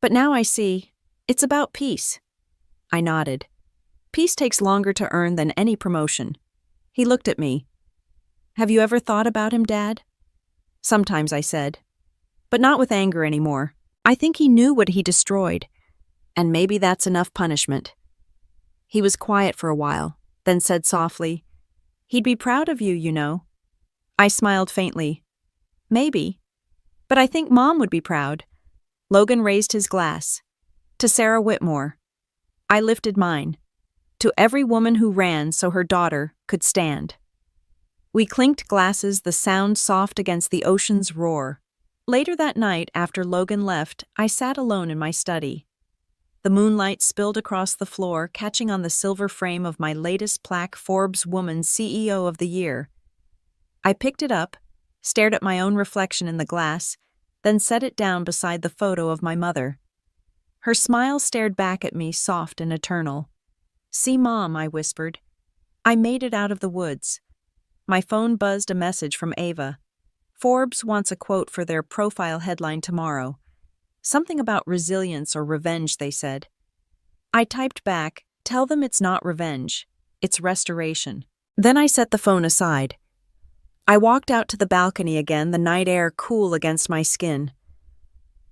But now I see, it's about peace." I nodded. "Peace takes longer to earn than any promotion." He looked at me. "Have you ever thought about him, Dad?" "Sometimes," I said. "But not with anger anymore. I think he knew what he destroyed. And maybe that's enough punishment." He was quiet for a while, then said softly, "He'd be proud of you, you know." I smiled faintly. "Maybe. But I think Mom would be proud." Logan raised his glass. "To Sarah Whitmore." I lifted mine. "To every woman who ran so her daughter could stand." We clinked glasses, the sound soft against the ocean's roar. Later that night, after Logan left, I sat alone in my study. The moonlight spilled across the floor, catching on the silver frame of my latest plaque, Forbes Woman CEO of the Year. I picked it up, stared at my own reflection in the glass, then set it down beside the photo of my mother. Her smile stared back at me, soft and eternal. "See, Mom," I whispered. I made it out of the woods. My phone buzzed a message from Ava. Forbes wants a quote for their profile headline tomorrow. Something about resilience or revenge, they said. I typed back, "Tell them it's not revenge, it's restoration." Then I set the phone aside. I walked out to the balcony again, the night air cool against my skin.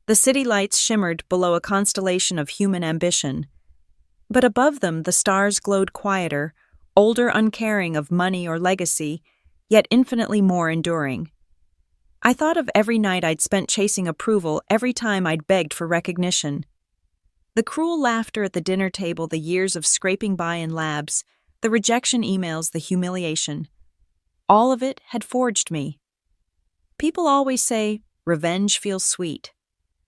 The city lights shimmered below a constellation of human ambition. But above them, the stars glowed quieter, older, uncaring of money or legacy, yet infinitely more enduring. I thought of every night I'd spent chasing approval, every time I'd begged for recognition. The cruel laughter at the dinner table, the years of scraping by in labs, the rejection emails, the humiliation. All of it had forged me. People always say, revenge feels sweet.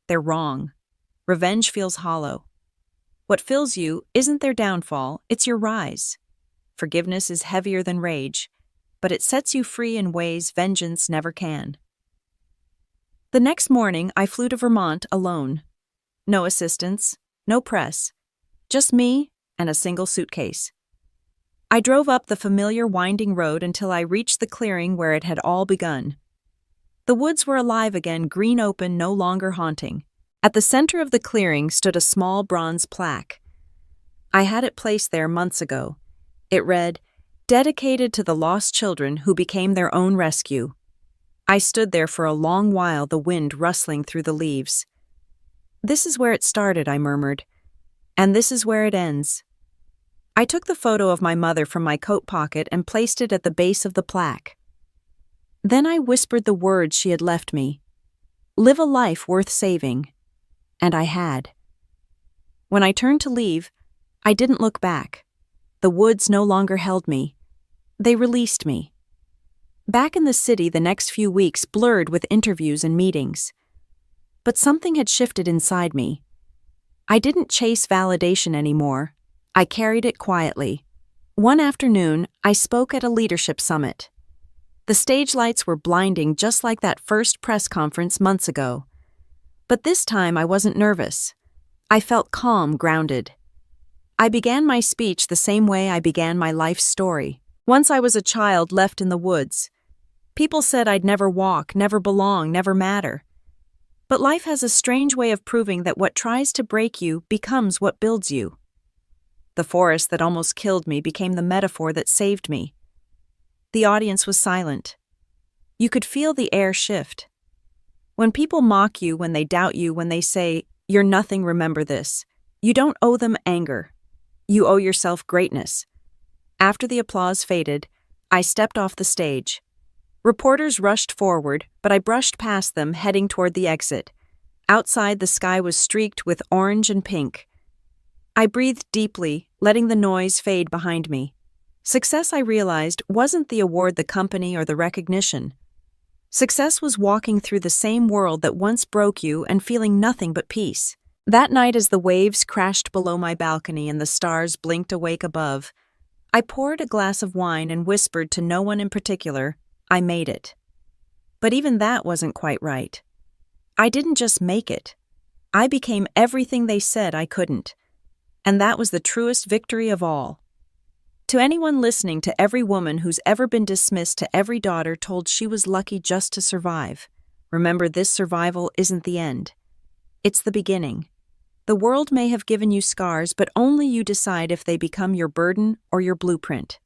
They're wrong. Revenge feels hollow. What fills you isn't their downfall, it's your rise. Forgiveness is heavier than rage, but it sets you free in ways vengeance never can. The next morning, I flew to Vermont alone. No assistants, no press, just me and a single suitcase. I drove up the familiar winding road until I reached the clearing where it had all begun. The woods were alive again, green open, no longer haunting. At the center of the clearing stood a small bronze plaque. I had it placed there months ago. It read, "Dedicated to the lost children who became their own rescue." I stood there for a long while, the wind rustling through the leaves. "This is where it started," I murmured. "And this is where it ends." I took the photo of my mother from my coat pocket and placed it at the base of the plaque. Then I whispered the words she had left me. "Live a life worth saving." And I had. When I turned to leave, I didn't look back. The woods no longer held me. They released me. Back in the city, the next few weeks blurred with interviews and meetings. But something had shifted inside me. I didn't chase validation anymore. I carried it quietly. One afternoon, I spoke at a leadership summit. The stage lights were blinding, just like that first press conference months ago. But this time I wasn't nervous. I felt calm, grounded. I began my speech the same way I began my life story. Once I was a child left in the woods. People said I'd never walk, never belong, never matter. But life has a strange way of proving that what tries to break you becomes what builds you. The forest that almost killed me became the metaphor that saved me. The audience was silent. You could feel the air shift. When people mock you, when they doubt you, when they say, "You're nothing, remember this," you don't owe them anger. You owe yourself greatness. After the applause faded, I stepped off the stage. Reporters rushed forward, but I brushed past them, heading toward the exit. Outside, the sky was streaked with orange and pink. I breathed deeply, letting the noise fade behind me. Success, I realized, wasn't the award, the company, or the recognition. Success was walking through the same world that once broke you and feeling nothing but peace. That night, as the waves crashed below my balcony and the stars blinked awake above, I poured a glass of wine and whispered to no one in particular, I made it. But even that wasn't quite right. I didn't just make it. I became everything they said I couldn't. And that was the truest victory of all. To anyone listening, to every woman who's ever been dismissed, to every daughter told she was lucky just to survive, remember, this survival isn't the end. It's the beginning. The world may have given you scars, but only you decide if they become your burden or your blueprint.